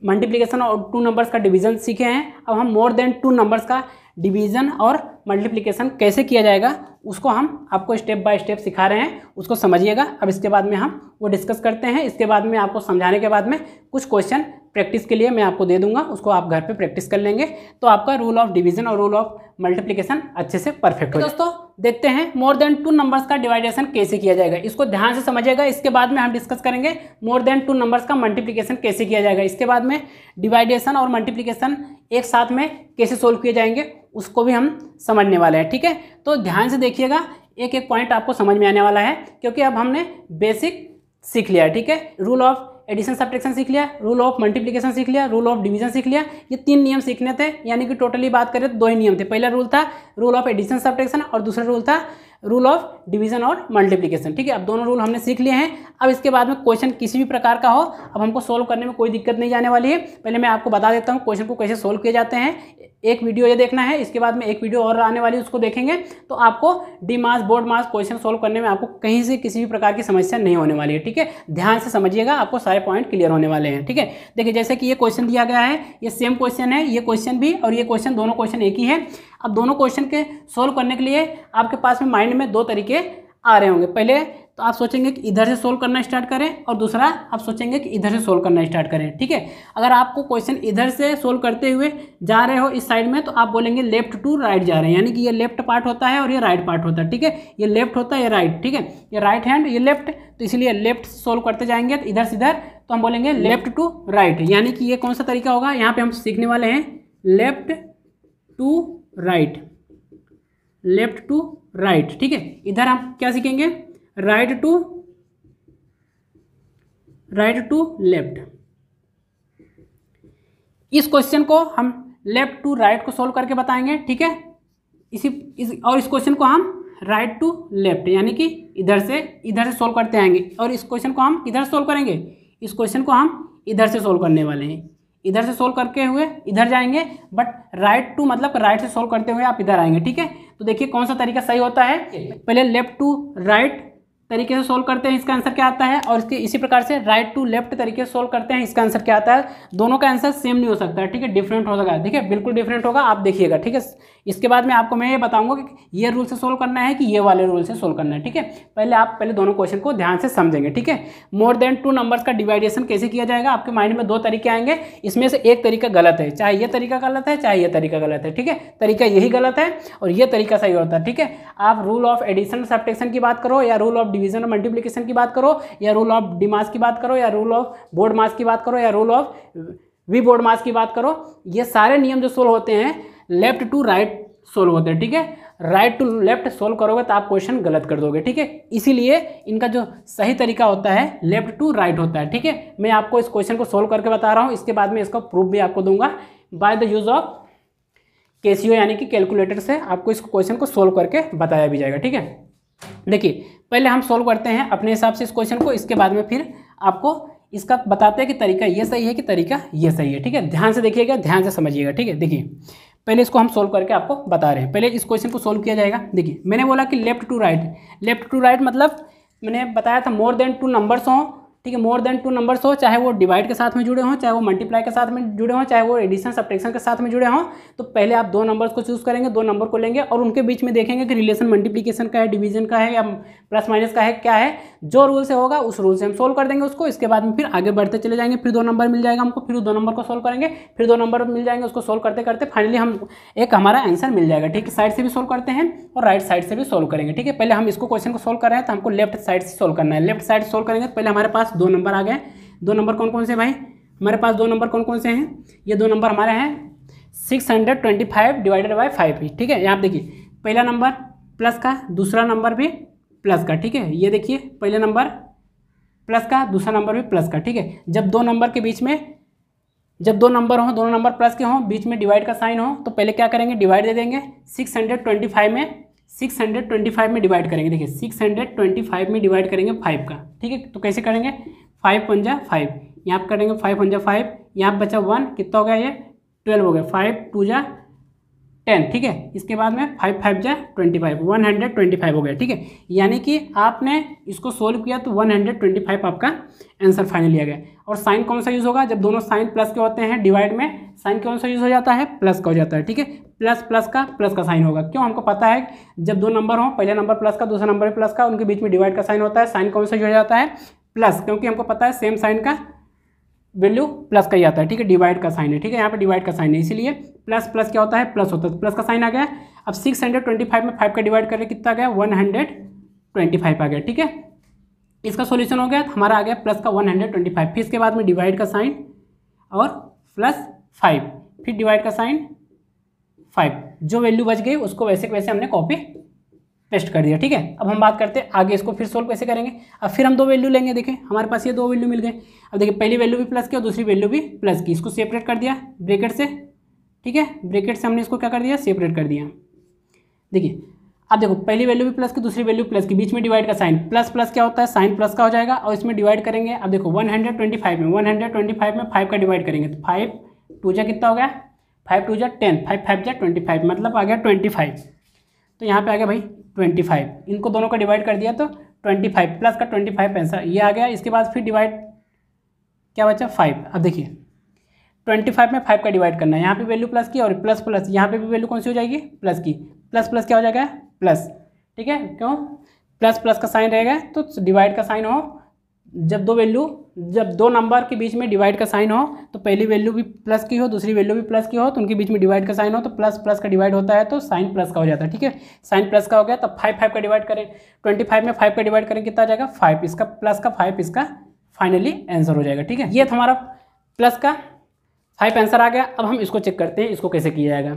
मल्टीप्लिकेशन और 2 नंबर्स का डिवीजन सीखे हैं। अब हम मोर देन 2 नंबर्स का डिवीज़न और मल्टीप्लिकेशन कैसे किया जाएगा उसको हम आपको स्टेप बाय स्टेप सिखा रहे हैं, उसको समझिएगा। अब इसके बाद में हम वो डिस्कस करते हैं। इसके बाद में आपको समझाने के बाद में कुछ क्वेश्चन प्रैक्टिस के लिए मैं आपको दे दूंगा, उसको आप घर पे प्रैक्टिस कर लेंगे तो आपका रूल ऑफ डिवीजन और रूल ऑफ मल्टीप्लिकेशन अच्छे से परफेक्ट हो जाएगा। दोस्तों देखते हैं मोर देन 2 नंबर्स का डिवाइडेशन कैसे किया जाएगा, इसको ध्यान से समझिएगा। इसके बाद में हम डिस्कस करेंगे मोर देन 2 नंबर्स का मल्टीप्लिकेशन कैसे किया जाएगा। इसके बाद में डिवाइडेशन और मल्टीप्लिकेशन एक साथ में कैसे सोल्व किए जाएंगे उसको भी हम समझने वाले हैं, ठीक है। तो ध्यान से देखिएगा, एक एक पॉइंट आपको समझ में आने वाला है क्योंकि अब हमने बेसिक सीख लिया है, ठीक है। रूल ऑफ एडिशन सब्ट्रैक्शन सीख लिया, रूल ऑफ मल्टीप्लिकेशन सीख लिया, रूल ऑफ डिवीजन सीख लिया। ये 3 नियम सीखने थे, यानी कि टोटली बात करें तो 2 ही नियम थे। पहला रूल था रूल ऑफ एडिशन सब्ट्रैक्शन और दूसरा रूल था रूल ऑफ डिवीजन और मल्टीप्लिकेशन, ठीक है। अब दोनों रूल हमने सीख लिए हैं। अब इसके बाद में क्वेश्चन किसी भी प्रकार का हो, अब हमको सोल्व करने में कोई दिक्कत नहीं जाने वाली है। पहले मैं आपको बता देता हूँ क्वेश्चन को कैसे सोल्व किए जाते हैं। एक वीडियो ये देखना है, इसके बाद में एक वीडियो और आने वाली है, उसको देखेंगे तो आपको डी मास बोर्ड मास क्वेश्चन सोल्व करने में आपको कहीं से किसी भी प्रकार की समस्या नहीं होने वाली है, ठीक है। ध्यान से समझिएगा, आपको सारे पॉइंट क्लियर होने वाले हैं, ठीक है। देखिए जैसे कि ये क्वेश्चन दिया गया है, ये सेम क्वेश्चन है, ये क्वेश्चन भी और ये क्वेश्चन, दोनों क्वेश्चन एक ही है। अब दोनों क्वेश्चन के सोल्व करने के लिए आपके पास में माइंड में 2 तरीके आ रहे होंगे। पहले तो आप सोचेंगे कि इधर से सोल्व करना स्टार्ट करें और दूसरा आप सोचेंगे कि इधर से सोल्व करना स्टार्ट करें, ठीक है। अगर आपको क्वेश्चन इधर से सोल्व करते हुए जा रहे हो इस साइड में तो आप बोलेंगे लेफ्ट टू राइट जा रहे हैं, यानी कि ये लेफ्ट पार्ट होता है और ये राइट पार्ट होता है, ठीक है। ये लेफ्ट होता है, ये राइट, ठीक है। ये राइट हैंड, ये लेफ्ट, तो इसलिए लेफ्ट सोल्व करते जाएंगे तो इधर से इधर, तो हम बोलेंगे लेफ्ट टू राइट, यानी कि ये कौन सा तरीका होगा, यहाँ पे हम सीखने वाले हैं left to right, left to right, ठीक है। इधर हम क्या सीखेंगे, राइट टू लेफ्ट। इस क्वेश्चन को हम लेफ्ट टू राइट को सोल्व करके बताएंगे, ठीक है। और इस क्वेश्चन को हम राइट टू लेफ्ट, यानी कि इधर से सोल्व करते आएंगे। और इस क्वेश्चन को हम किधर सोल्व करेंगे, इस क्वेश्चन को हम इधर से सोल्व करने वाले हैं। इधर से सोल्व करके हुए इधर जाएंगे, बट राइट टू मतलब राइट से सोल्व करते हुए आप इधर आएंगे, ठीक है। तो देखिए कौन सा तरीका सही होता है। पहले लेफ्ट टू राइट तरीके से सोल्व करते हैं, इसका आंसर क्या आता है, और इसके इसी प्रकार से राइट टू लेफ्ट तरीके से सोल्व करते हैं, इसका आंसर क्या आता है। दोनों का आंसर सेम नहीं हो सकता है, ठीक है, डिफरेंट हो सकता है, ठीक है, बिल्कुल डिफरेंट होगा, आप देखिएगा, ठीक है। इसके बाद में आपको मैं ये बताऊंगा कि ये रूल से सोल्व करना है कि ये वाले रूल से सोल्व करना है, ठीक है। पहले दोनों क्वेश्चन को ध्यान से समझेंगे, ठीक है। मोर देन 2 नंबर्स का डिवाइडेशन कैसे किया जाएगा, आपके माइंड में 2 तरीके आएंगे, इसमें से एक तरीका गलत है, चाहे ये तरीका गलत है चाहे ये तरीका गलत है, ठीक है। तरीका यही गलत है और ये तरीका सही होता है, ठीक है। आप रूल ऑफ एडिशन सब्ट्रैक्शन की बात करो, या रूल ऑफ डिवीजन और मल्टीप्लिकेशन की बात करो, या रूल ऑफ डी मास की बात करो, या रूल ऑफ बोर्ड मास की बात करो, या रूल ऑफ वी बोर्ड मास की बात करो, ये सारे नियम जो सोल्व होते हैं लेफ्ट टू राइट सोल्व होते हैं, ठीक है। राइट टू लेफ्ट सोल्व करोगे तो आप क्वेश्चन गलत कर दोगे, ठीक है। इसीलिए इनका जो सही तरीका होता है लेफ्ट टू राइट होता है, ठीक है। मैं आपको इस क्वेश्चन को सोल्व करके बता रहा हूँ, इसके बाद में इसका प्रूफ भी आपको दूंगा by the use of Casio यानी कि कैलकुलेटर से आपको इस क्वेश्चन को सोल्व करके बताया भी जाएगा, ठीक है। देखिए पहले हम सोल्व करते हैं अपने हिसाब से इस क्वेश्चन को, इसके बाद में फिर आपको इसका बताते हैं कि तरीका ये सही है कि तरीका ये सही है, ठीक है। ध्यान से देखिएगा, ध्यान से समझिएगा, ठीक है। देखिए पहले इसको हम सोल्व करके आपको बता रहे हैं। पहले इस क्वेश्चन को सोल्व किया जाएगा। देखिए मैंने बोला कि लेफ्ट टू राइट मतलब मैंने बताया था मोर देन 2 नंबर्स हों, ठीक है। मोर देन 2 नंबर्स हो, चाहे वो डिवाइड के साथ में जुड़े हों, चाहे वो मल्टीप्लाई के साथ में जुड़े हों, चाहे वो एडिशन सब्ट्रैक्शन के साथ में जुड़े हों, तो पहले आप 2 नंबर्स को चूज़ करेंगे, 2 नंबर को लेंगे और उनके बीच में देखेंगे कि रिलेशन मल्टीप्लिकेशन का है, डिवीजन का है या प्लस माइनस का है, क्या है। जो रूल से होगा उस रूल से हम सोल्व कर देंगे उसको। इसके बाद में फिर आगे बढ़ते चले जाएंगे, फिर 2 नंबर मिल जाएगा हमको, फिर 2 नंबर को सोल्व करेंगे, फिर 2 नंबर मिल जाएंगे, उसको सोल्व करते करते फाइनली हम एक हमारा आंसर मिल जाएगा, ठीक है। साइड से भी सोल्व करते हैं और राइट साइड से भी सोल्व करेंगे, ठीक है। पहले हम इसको क्वेश्चन को सोल्व कर रहे हैं तो हमको लेफ्ट साइड से सोल्व करना है। लेफ्ट साइड सोल्व करेंगे तो पहले हमारे पास 2 नंबर आ गए। 2 नंबर कौन कौन से भाई, हमारे पास 2 नंबर कौन कौन से हैं, ये 2 नंबर हमारे हैं 625 डिवाइडेड बाई 5, ठीक है। यहाँ आप देखिए पहला नंबर प्लस का, दूसरा नंबर भी प्लस का, ठीक है। ये देखिए पहला नंबर प्लस का, दूसरा नंबर भी प्लस का, ठीक है। जब 2 नंबर के बीच में, जब 2 नंबर हों, दोनों नंबर प्लस के हों, बीच में डिवाइड का साइन हो, तो पहले क्या करेंगे, डिवाइड दे देंगे। 625 में डिवाइड करेंगे। देखिए 625 में डिवाइड करेंगे 5 का, ठीक है। तो कैसे करेंगे, 5 पंजा 5, यहाँ पर करेंगे 5 पंजा 5, यहाँ बचा 1, कितना हो गया ये 12 हो गया, 5 2 जा 10, ठीक है। इसके बाद में 5 5 जा 25, 125 हो गया, ठीक है। यानी कि आपने इसको सोल्व किया तो 125 आपका आंसर फाइनली आ गया। और साइन कौन सा यूज़ होगा, जब दोनों साइन प्लस के होते हैं डिवाइड में, साइन कौन सा यूज़ हो जाता है, प्लस का हो जाता है, ठीक है। प्लस का साइन होगा, क्यों, हमको पता है जब 2 नंबर हो, पहला नंबर प्लस का, दूसरा नंबर प्लस का, उनके बीच में डिवाइड का साइन होता है, साइन कौन सा यूज हो जाता है, प्लस, क्योंकि हमको पता है सेम साइन का वैल्यू प्लस का ही आता है, ठीक है। डिवाइड का साइन है, ठीक है, यहाँ पे डिवाइड का साइन है, इसीलिए प्लस क्या होता है, प्लस होता है, प्लस का साइन आ गया। अब 625 में 5 का डिवाइड करें, कितना आ गया, 125 आ गया, ठीक है। इसका सॉल्यूशन हो गया, तो हमारा आ गया प्लस का 125, फिर इसके बाद में डिवाइड का साइन और प्लस 5, फिर डिवाइड का साइन 5, जो वैल्यू बच गई उसको वैसे के वैसे हमने कॉपी पेस्ट कर दिया, ठीक है। अब हम बात करते हैं आगे इसको फिर सोल्व कैसे करेंगे। अब फिर हम 2 वैल्यू लेंगे, देखिए हमारे पास ये 2 वैल्यू मिल गए। अब देखिए पहली वैल्यू भी प्लस की और दूसरी वैल्यू भी प्लस की, इसको सेपरेट कर दिया ब्रैकेट से, ठीक है। ब्रैकेट से हमने इसको क्या कर दिया, सेपरेट कर दिया। देखिए अब देखो पहली वैल्यू भी प्लस की, दूसरी वैल्यू प्लस की, बीच में डिवाइड का साइन, प्लस क्या होता है, साइन प्लस का हो जाएगा और इसमें डिवाइड करेंगे। अब देखो 125 में 5 का डिवाइड करेंगे तो 5 2 जा कितना हो गया, 5 2 जा 10, 5 5 जा 25, मतलब आ गया 25। तो यहाँ पे आ गया भाई 25, इनको दोनों का डिवाइड कर दिया तो 25 प्लस का 25 आंसर ये आ गया। इसके बाद फिर डिवाइड क्या बचा 5। अब देखिए 25 में 5 का डिवाइड करना है, यहाँ पे वैल्यू प्लस की और प्लस यहाँ पे भी वैल्यू कौन सी हो जाएगी, प्लस की, प्लस क्या हो जाएगा, प्लस, ठीक है। क्यों, प्लस का साइन रहेगा तो डिवाइड का साइन हो, जब 2 नंबर के बीच में डिवाइड का साइन हो तो पहली वैल्यू भी प्लस की हो, दूसरी वैल्यू भी प्लस की हो, तो उनके बीच में डिवाइड का साइन हो तो प्लस का डिवाइड होता है तो साइन प्लस का हो जाता है, ठीक है। साइन प्लस का हो गया तब 5 का डिवाइड करें, 25 में 5 का डिवाइड करें कितना आ जाएगा 5, इसका प्लस का 5 इसका फाइनली आंसर हो जाएगा, ठीक है। ये हमारा प्लस का 5 आंसर आ गया। अब हम इसको चेक करते हैं इसको कैसे किया जाएगा।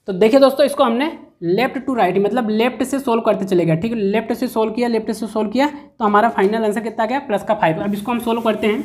तो देखिए दोस्तों इसको हमने लेफ्ट टू राइट मतलब लेफ्ट से सोल्व करते चले गए, ठीक है। लेफ्ट से सोल्व किया तो हमारा फाइनल आंसर कितना गया, प्लस का 5। अब इसको हम सोल्व करते हैं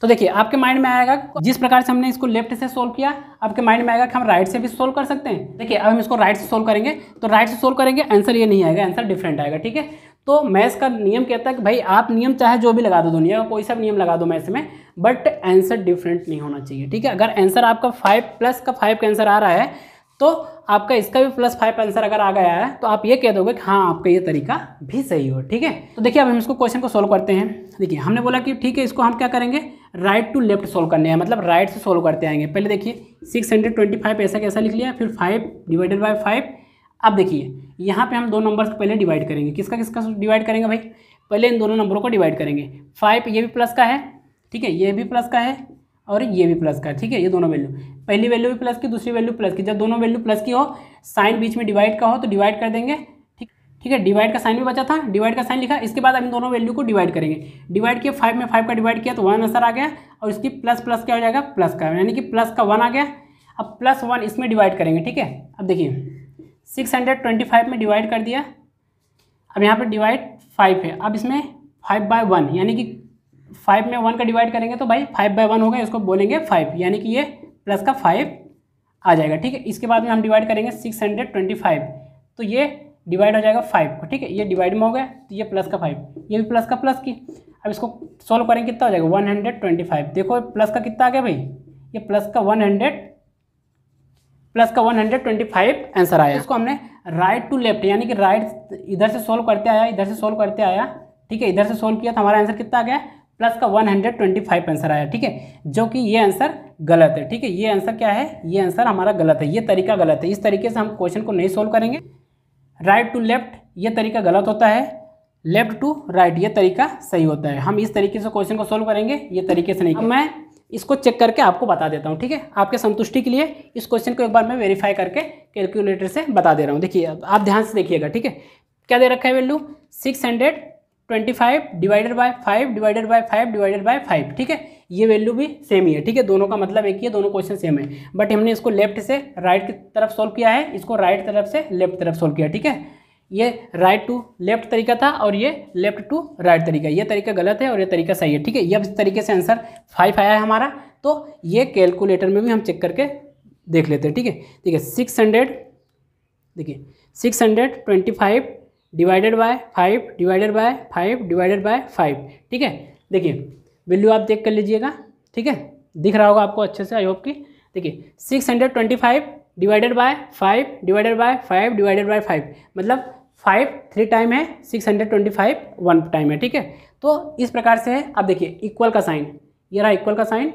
तो देखिए आपके माइंड में आएगा जिस प्रकार से हमने इसको लेफ्ट से सोल्व किया, आपके माइंड में आएगा कि हम राइट से भी सोल्व कर सकते हैं। देखिए अब हम इसको राइट से सोल्व करेंगे तो राइट से सोल्व करेंगे आंसर ये नहीं आएगा, आंसर डिफरेंट आएगा, ठीक है। तो मैथ्स का नियम कहता है कि भाई आप नियम चाहे जो भी लगा दो, दुनिया का कोई सा नियम लगा दो मैथ्स में, बट आंसर डिफरेंट नहीं होना चाहिए, ठीक है। अगर आंसर आपका 5 प्लस का 5 का आंसर आ रहा है तो आपका इसका भी +5 आंसर अगर आ गया है तो आप ये कह दोगे कि हाँ आपका ये तरीका भी सही हो। ठीक है, तो देखिए अब हम इसको क्वेश्चन को सोल्व करते हैं। देखिए हमने बोला कि ठीक है इसको हम क्या करेंगे, राइट टू लेफ्ट सोल्व करने हैं, मतलब राइट से सोल्व करते आएंगे। पहले देखिए 625 ऐसा कैसा लिख लिया, फिर 5 डिवाइडेड बाय 5। अब देखिए यहाँ पे हम दो नंबर्स को पहले डिवाइड करेंगे, किसका किसका डिवाइड करेंगे भाई, पहले इन दोनों नंबरों को डिवाइड करेंगे। 5 ये भी प्लस का है, ठीक है, ये भी प्लस का है और ये भी प्लस का है। ठीक है, ये दोनों वैल्यू, पहली वैल्यू भी प्लस की, दूसरी वैल्यू प्लस की। जब दोनों वैल्यू प्लस की हो, साइन बीच में डिवाइड का हो तो डिवाइड कर देंगे। ठीक है, डिवाइड का साइन भी बचा था, डिवाइड का साइन लिखा। इसके बाद हम दोनों वैल्यू को डिवाइड करेंगे। डिवाइड किया 5 में 5 का डिवाइड किया तो 1 आंसर आ गया, और इसकी प्लस प्लस क्या हो जाएगा, प्लस का, यानी कि प्लस का 1 आ गया। अब +1 इसमें डिवाइड करेंगे। ठीक है, अब देखिए 625 में डिवाइड कर दिया, अब यहाँ पर डिवाइड 5 है, अब इसमें 5/1 यानी कि 5 में 1 का डिवाइड करेंगे तो भाई 5/1 हो गया, इसको बोलेंगे 5, यानी कि ये प्लस का 5 आ जाएगा। ठीक है, इसके बाद में हम डिवाइड करेंगे 625, तो ये डिवाइड हो जाएगा 5 को। ठीक है, ये डिवाइड में हो गया तो ये प्लस का 5, ये भी प्लस का प्लस की। अब इसको सोल्व करेंगे कितना हो जाएगा 125। देखो प्लस का कितना आ गया भाई, ये प्लस का 125 आंसर आया। इसको हमने राइट टू लेफ्ट यानी कि राइट इधर से सोल्व करते आया, इधर से सोल्व करते आया। ठीक है, इधर से सोल्व किया तो हमारा आंसर कितना आ गया, प्लस का 125 आंसर आया। ठीक है, जो कि ये आंसर गलत है। ठीक है, ये आंसर क्या है, ये आंसर हमारा गलत है, ये तरीका गलत है। इस तरीके से हम क्वेश्चन को नहीं सोल्व करेंगे। राइट टू लेफ्ट ये तरीका गलत होता है, लेफ्ट टू राइट ये तरीका सही होता है। हम इस तरीके से क्वेश्चन को सोल्व करेंगे, ये तरीके से नहीं। अब मैं इसको चेक करके आपको बता देता हूँ। ठीक है, आपके संतुष्टि के लिए इस क्वेश्चन को एक बार मैं वेरीफाई करके कैलकुलेटर से बता दे रहा हूँ। देखिए आप ध्यान से देखिएगा। ठीक है, क्या दे रखा है value, 625 divided by 5 divided by 5 divided by 5। ठीक है, ये वैल्यू भी सेम ही है। ठीक है, दोनों का मतलब एक ही है, दोनों क्वेश्चन सेम है, बट हमने इसको लेफ्ट से राइट की तरफ सोल्व किया है, इसको राइट तरफ से लेफ्ट तरफ सोल्व किया। ठीक है, ये राइट टू लेफ्ट तरीका था और ये लेफ्ट टू राइट तरीका, ये तरीका गलत है और ये तरीका सही है। ठीक है, ये इस तरीके से आंसर 5 आया है हमारा, तो ये कैलकुलेटर में भी हम चेक करके देख लेते हैं। ठीक है, ठीक है, 625 divided by 5 divided by 5 divided by 5। ठीक है, देखिए वैल्यू आप चेक कर लीजिएगा। ठीक है, दिख रहा होगा आपको अच्छे से, आई होप की। देखिए 625 divided by 5 divided by 5 divided by 5, मतलब 5 3 टाइम है, 625 1 टाइम है। ठीक है, तो इस प्रकार से है। अब देखिए इक्वल का साइन, ये रहा इक्वल का साइन।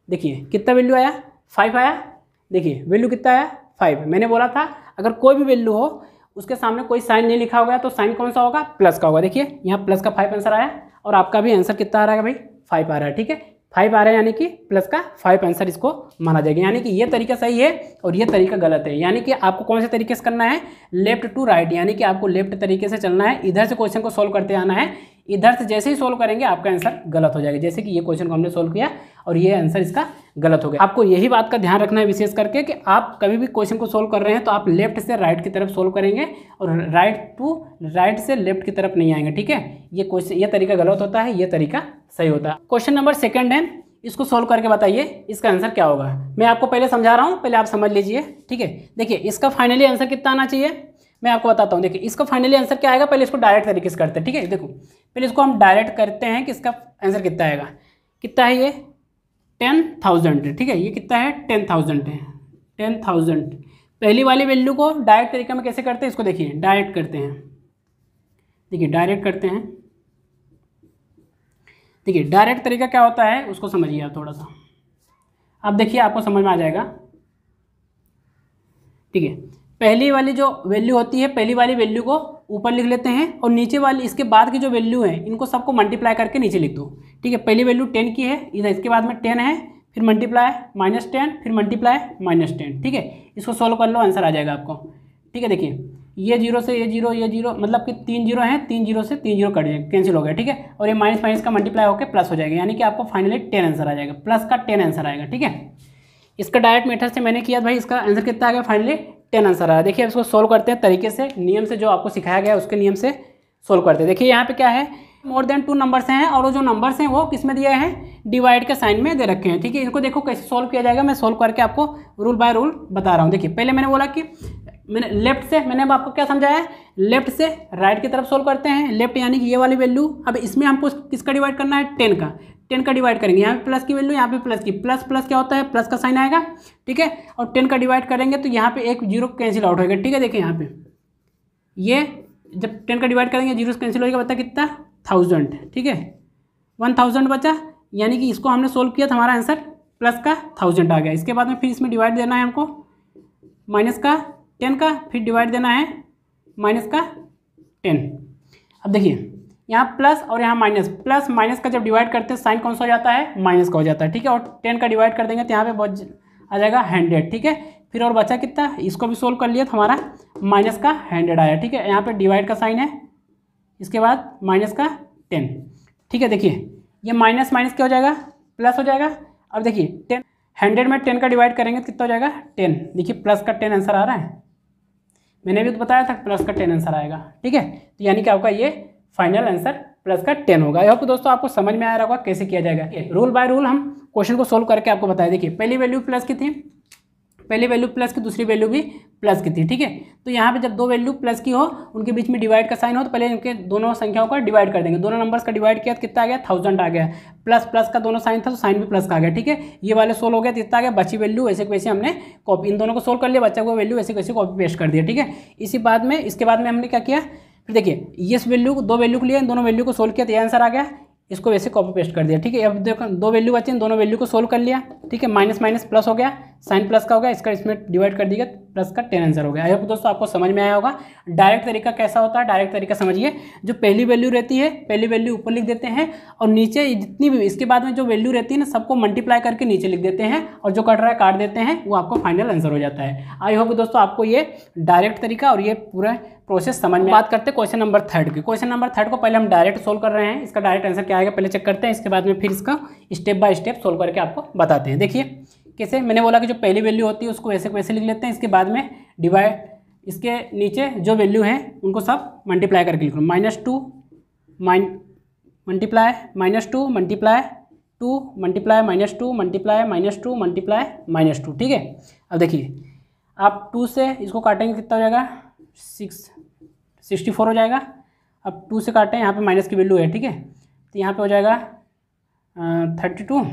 देखिए कितना वैल्यू आया, 5 आया। देखिए वैल्यू कितना आया, 5। मैंने बोला था अगर कोई भी वैल्यू हो उसके सामने कोई साइन नहीं लिखा होगा तो साइन कौन सा होगा, प्लस का होगा। देखिए यहाँ प्लस का 5 आंसर आया और आपका भी आंसर कितना आ रहा है भाई, 5 आ रहा है। ठीक है, 5 आ रहा है यानी कि प्लस का 5 आंसर इसको माना जाएगा, यानी कि ये तरीका सही है और ये तरीका गलत है। यानी कि आपको कौन से तरीके से करना है, लेफ्ट टू राइट, यानी कि आपको लेफ्ट तरीके से चलना है, इधर से क्वेश्चन को सोल्व करते आना है। इधर से जैसे ही सोल्व करेंगे आपका आंसर गलत हो जाएगा, जैसे कि ये क्वेश्चन को हमने सोल्व किया और ये आंसर इसका गलत हो गया। आपको यही बात का ध्यान रखना है विशेष करके कि आप कभी भी क्वेश्चन को सोल्व कर रहे हैं तो आप लेफ्ट से राइट की तरफ सोल्व करेंगे और राइट से लेफ्ट की तरफ नहीं आएंगे। ठीक है, ये क्वेश्चन, ये तरीका गलत होता है, ये तरीका सही होता है। क्वेश्चन नंबर 2 है, इसको सोल्व करके बताइए इसका आंसर क्या होगा। मैं आपको पहले समझा रहा हूँ, पहले आप समझ लीजिए। ठीक है, देखिए इसका फाइनली आंसर कितना आना चाहिए मैं आपको बताता हूँ। देखिए इसका फाइनली आंसर क्या आएगा, पहले इसको डायरेक्ट तरीके से करते हैं। ठीक है, देखो पहले इसको हम डायरेक्ट करते हैं कि इसका आंसर कितना आएगा। कितना है ये, 10,000 है। ठीक है, ये कितना है, 10,000 है, 10,000। पहली वाली वैल्यू को डायरेक्ट तरीके में कैसे करते हैं, इसको देखिए डायरेक्ट करते हैं। देखिए डायरेक्ट करते हैं। देखिए डायरेक्ट तरीका क्या होता है उसको समझिए आप थोड़ा सा, अब देखिए आपको समझ में आ जाएगा। ठीक है, पहली वाली जो वैल्यू होती है, पहली वाली वैल्यू को ऊपर लिख लेते हैं और नीचे वाली इसके बाद की जो वैल्यू है इनको सबको मल्टीप्लाई करके नीचे लिख दो। ठीक है, पहली वैल्यू 10 की है, इधर इसके बाद में 10 है, फिर मल्टीप्लाई -10, फिर मल्टीप्लाई -10। ठीक है, इसको सोल्व कर लो, आंसर आ जाएगा आपको। ठीक है, देखिए ये 0 से ये 0, ये 0, मतलब कि 3 0 हैं, 3 0 से 3 0 कट जाएगा, कैंसिल हो गया। ठीक है, और ये माइनस माइनस का मल्टीप्लाई होकर प्लस हो जाएगा, यानी कि आपको फाइनली 10 आंसर आ जाएगा, प्लस का 10 आंसर आएगा। ठीक है, इसका डायरेक्ट मेथड से मैंने किया भाई, इसका आंसर कितना आ गया, फाइनली 10 आंसर आया। देखिए इसको सोल्व करते हैं तरीके से, नियम से, जो आपको सिखाया गया उसके नियम से सोल्व करते हैं। देखिए यहाँ पे क्या है, मोर देन 2 नंबर्स हैं और वो जो नंबर्स हैं वो किस में दिए हैं, डिवाइड के साइन में दे रखे हैं। ठीक है, इनको देखो कैसे सोल्व किया जाएगा, मैं सोल्व करके आपको रूल बाय रूल बता रहा हूँ। देखिए पहले मैंने बोला कि मैंने लेफ्ट से, मैंने अब आपको क्या समझाया है, लेफ्ट से राइट की तरफ सोल्व करते हैं। लेफ्ट यानी कि ये वाली वैल्यू, अब इसमें हमको किसका डिवाइड करना है, 10 का डिवाइड करेंगे। यहाँ पे प्लस की वैल्यू, यहाँ पे प्लस की, प्लस प्लस क्या होता है, प्लस का साइन आएगा, ठीक है। और 10 का डिवाइड करेंगे तो यहाँ पे एक जीरो कैंसिल आउट होगा, ठीक है। देखिए यहाँ पे ये जब 10 का डिवाइड करेंगे जीरो कैंसिल होगा, बता कितना, 1000, ठीक है। 1000 बचा, यानी कि इसको हमने सोल्व किया तो हमारा आंसर प्लस का 1000 आ गया। इसके बाद में फिर इसमें डिवाइड देना है हमको माइनस का 10 का, फिर डिवाइड देना है माइनस का 10। अब देखिए यहाँ प्लस और यहाँ माइनस, प्लस माइनस का जब डिवाइड करते हैं साइन कौन सा हो जाता है, माइनस का हो जाता है, ठीक है। और 10 का डिवाइड कर देंगे तो यहाँ पे बहुत आ जाएगा 100, ठीक है। फिर और बचा कितना, इसको भी सोल्व कर लिया तो हमारा माइनस का 100 आया, ठीक है। यहाँ पे डिवाइड का साइन है, इसके बाद माइनस का 10, ठीक है। देखिए ये माइनस माइनस क्या हो जाएगा, प्लस हो जाएगा। अब देखिए 100 में 10 का डिवाइड करेंगे तो कितना हो जाएगा, 10। देखिए प्लस का 10 आंसर आ रहा है, मैंने भी तो बताया था प्लस का 10 आंसर आएगा, ठीक है। तो यानी कि आपका ये फाइनल आंसर प्लस का 10 होगा। आई होप दोस्तों आपको समझ में आ रहा होगा कैसे किया जाएगा। रूल बाय रूल हम क्वेश्चन को सोल्व करके आपको बताया। देखिए पहली वैल्यू प्लस की थी, पहली वैल्यू प्लस की, दूसरी वैल्यू भी प्लस की थी, ठीक है। तो यहाँ पे जब दो वैल्यू प्लस की हो, उनके बीच में डिवाइड का साइन हो, तो पहले इनके दोनों संख्याओं का डिवाइड कर देंगे। दोनों नंबर्स का डिवाइड किया तो कितना आ गया, 1000 आ गया। प्लस प्लस का दोनों साइन था तो साइन भी प्लस का आ गया, ठीक है। ये वाले सोल्व हो गया तो कितना आ गया, बची वैल्यू वैसे वैसे हमने कॉपी, इन दोनों को सोल्व कर लिया, बच्चा को वैल्यू वैसे वैसे कॉपी पेस्ट कर दिया, ठीक है। इसी बाद में, इसके बाद में हमने क्या किया, फिर देखिए ये वैल्यू, दो वैल्यू को लिया, इन दोनों वैल्यू को सोल्व किया तो ये आंसर आ गया, इसको वैसे कॉपी पेस्ट कर दिया, ठीक है। अब देखो दो वैल्यू बचे, दोनों वैल्यू को सोल्व कर लिया, ठीक है। माइनस माइनस प्लस हो गया, साइन प्लस का हो गया, इसका इसमें डिवाइड कर दिया, प्लस का 10 आंसर हो गया। आई होप दोस्तों आपको समझ में आया होगा। डायरेक्ट तरीका कैसा होता है, डायरेक्ट तरीका समझिए, जो पहली वैल्यू रहती है, पहली वैल्यू ऊपर लिख देते हैं और नीचे जितनी भी इसके बाद में जो वैल्यू रहती है ना, सबको मल्टीप्लाई करके नीचे लिख देते हैं और जो कट रहा है काट देते हैं, वो आपको फाइनल आंसर हो जाता है। आई होप दोस्तों आपको ये डायरेक्ट तरीका और ये पूरा प्रोसेस समझ में। बात करते हैं क्वेश्चन नंबर 3 की। क्वेश्चन नंबर 3 को पहले हम डायरेक्ट सोल्व कर रहे हैं, इसका डायरेक्ट आंसर क्या आएगा पहले चेक करते हैं, इसके बाद में फिर इसका स्टेप बाय स्टेप सोल्व करके आपको बताते हैं। देखिए कैसे, मैंने बोला कि जो पहली वैल्यू होती है उसको वैसे वैसे लिख लेते हैं, इसके बाद में डिवाइड, इसके नीचे जो वैल्यू है उनको सब मल्टीप्लाई करके लिख लो। -2 multiply -2 multiply 2 multiply -2 multiply -2 multiply -2, ठीक है। अब देखिए आप 2 से इसको काटेंगे कितना हो जाएगा, 64 हो जाएगा। अब 2 से काटें, यहाँ पे माइनस की वैल्यू है, ठीक है। तो यहाँ पे हो जाएगा 32,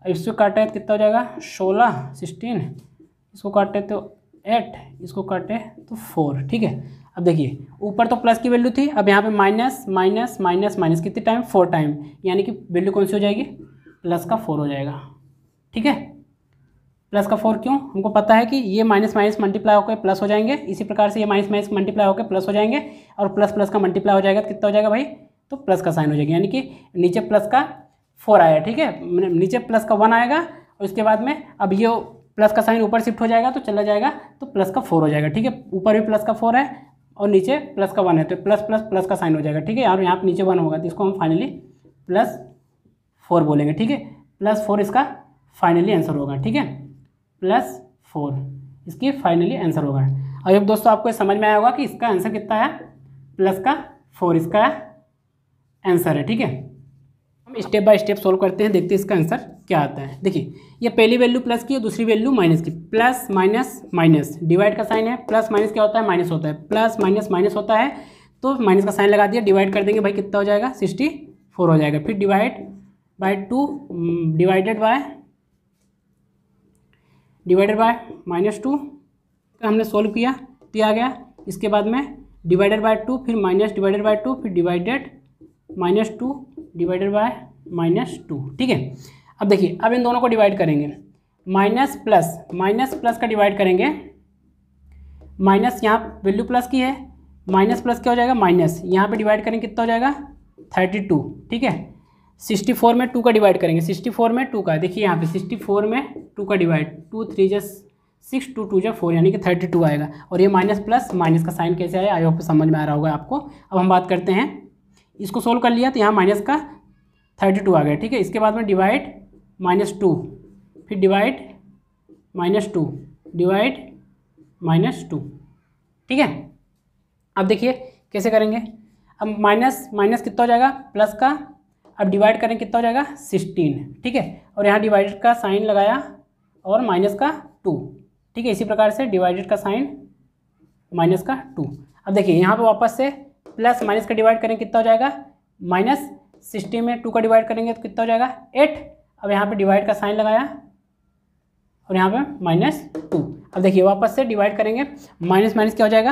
इसको काटे तो कितना हो जाएगा 16 इसको काटे तो 8, इसको काटे तो 4, ठीक है। अब देखिए ऊपर तो प्लस की वैल्यू थी, अब यहाँ पे माइनस माइनस माइनस माइनस कितने टाइम, 4 टाइम, यानी कि वैल्यू कौन सी हो जाएगी, प्लस का 4 हो जाएगा, ठीक है। प्लस का 4 क्यों, हमको पता है कि ये माइनस माइनस मल्टीप्लाई होकर प्लस हो जाएंगे, इसी प्रकार से ये माइनस माइनस मल्टीप्लाई होकर प्लस हो जाएंगे, और प्लस प्लस का मल्टीप्लाई हो जाएगा तो कितना हो जाएगा भाई, तो प्लस का साइन हो जाएगा, यानी कि नीचे प्लस का 4 आया, ठीक है। नीचे प्लस का 1 आएगा और उसके बाद में अब ये प्लस का साइन ऊपर शिफ्ट हो जाएगा तो चला जाएगा तो प्लस का 4 हो जाएगा, ठीक है। ऊपर भी प्लस का 4 है और नीचे प्लस का 1 है, तो प्लस प्लस प्लस का साइन हो जाएगा, ठीक है। और यहाँ पे नीचे 1 होगा तो इसको हम फाइनली +4 बोलेंगे, ठीक है। +4 इसका फाइनली आंसर होगा, ठीक है। +4 इसकी फाइनली आंसर होगा। और अब दोस्तों आपको समझ में आया होगा कि इसका आंसर कितना है, +4 इसका आंसर है, ठीक है। हम स्टेप बाय स्टेप सोल्व करते हैं, देखते हैं इसका आंसर क्या आता है। देखिए ये पहली वैल्यू प्लस की है, दूसरी वैल्यू माइनस की, प्लस माइनस माइनस, डिवाइड का साइन है, प्लस माइनस क्या होता है, माइनस होता है, प्लस माइनस माइनस होता है तो माइनस का साइन लगा दिया, डिवाइड कर देंगे भाई कितना हो जाएगा, 64 हो जाएगा। फिर डिवाइड बाय 2 डिवाइडेड बाय -2 हमने सोल्व किया तो आ गया। इसके बाद में डिवाइडेड बाय 2, फिर माइनस डिवाइडेड बाय 2, फिर डिवाइडेड -2 डिवाइडेड बाय -2, ठीक है। अब देखिए अब इन दोनों को डिवाइड करेंगे, माइनस प्लस का डिवाइड करेंगे, माइनस यहाँ वैल्यू प्लस की है, माइनस प्लस क्या हो जाएगा, माइनस, यहाँ पे डिवाइड करेंगे कितना हो जाएगा 32, ठीक है। 64 में 2 का डिवाइड करेंगे, 64 में 2 का, देखिए यहाँ पे 64 में 2 का डिवाइड, 2 3 × 6 2 2 × 4 यानी कि 32 आएगा। और ये माइनस प्लस माइनस का साइन कैसे आया, आई होप समझ में आ रहा होगा आपको। अब हम बात करते हैं, इसको सोल्व कर लिया तो यहाँ माइनस का 32 आ गया, ठीक है। इसके बाद में डिवाइड -2, फिर डिवाइड -2 डिवाइड -2, ठीक है। अब देखिए कैसे करेंगे, अब माइनस माइनस कितना हो जाएगा, प्लस का, अब डिवाइड करें कितना हो जाएगा 16, ठीक है। और यहाँ डिवाइडेड का साइन लगाया और माइनस का 2, ठीक है। इसी प्रकार से डिवाइडेड का साइन माइनस का 2। अब देखिए यहाँ पे वापस से प्लस माइनस का डिवाइड करेंगे कितना हो जाएगा, -60 में 2 का डिवाइड करेंगे तो कितना हो जाएगा 8। अब यहाँ पे डिवाइड का साइन लगाया और यहाँ पे -2। अब देखिए वापस से डिवाइड करेंगे, माइनस माइनस क्या हो जाएगा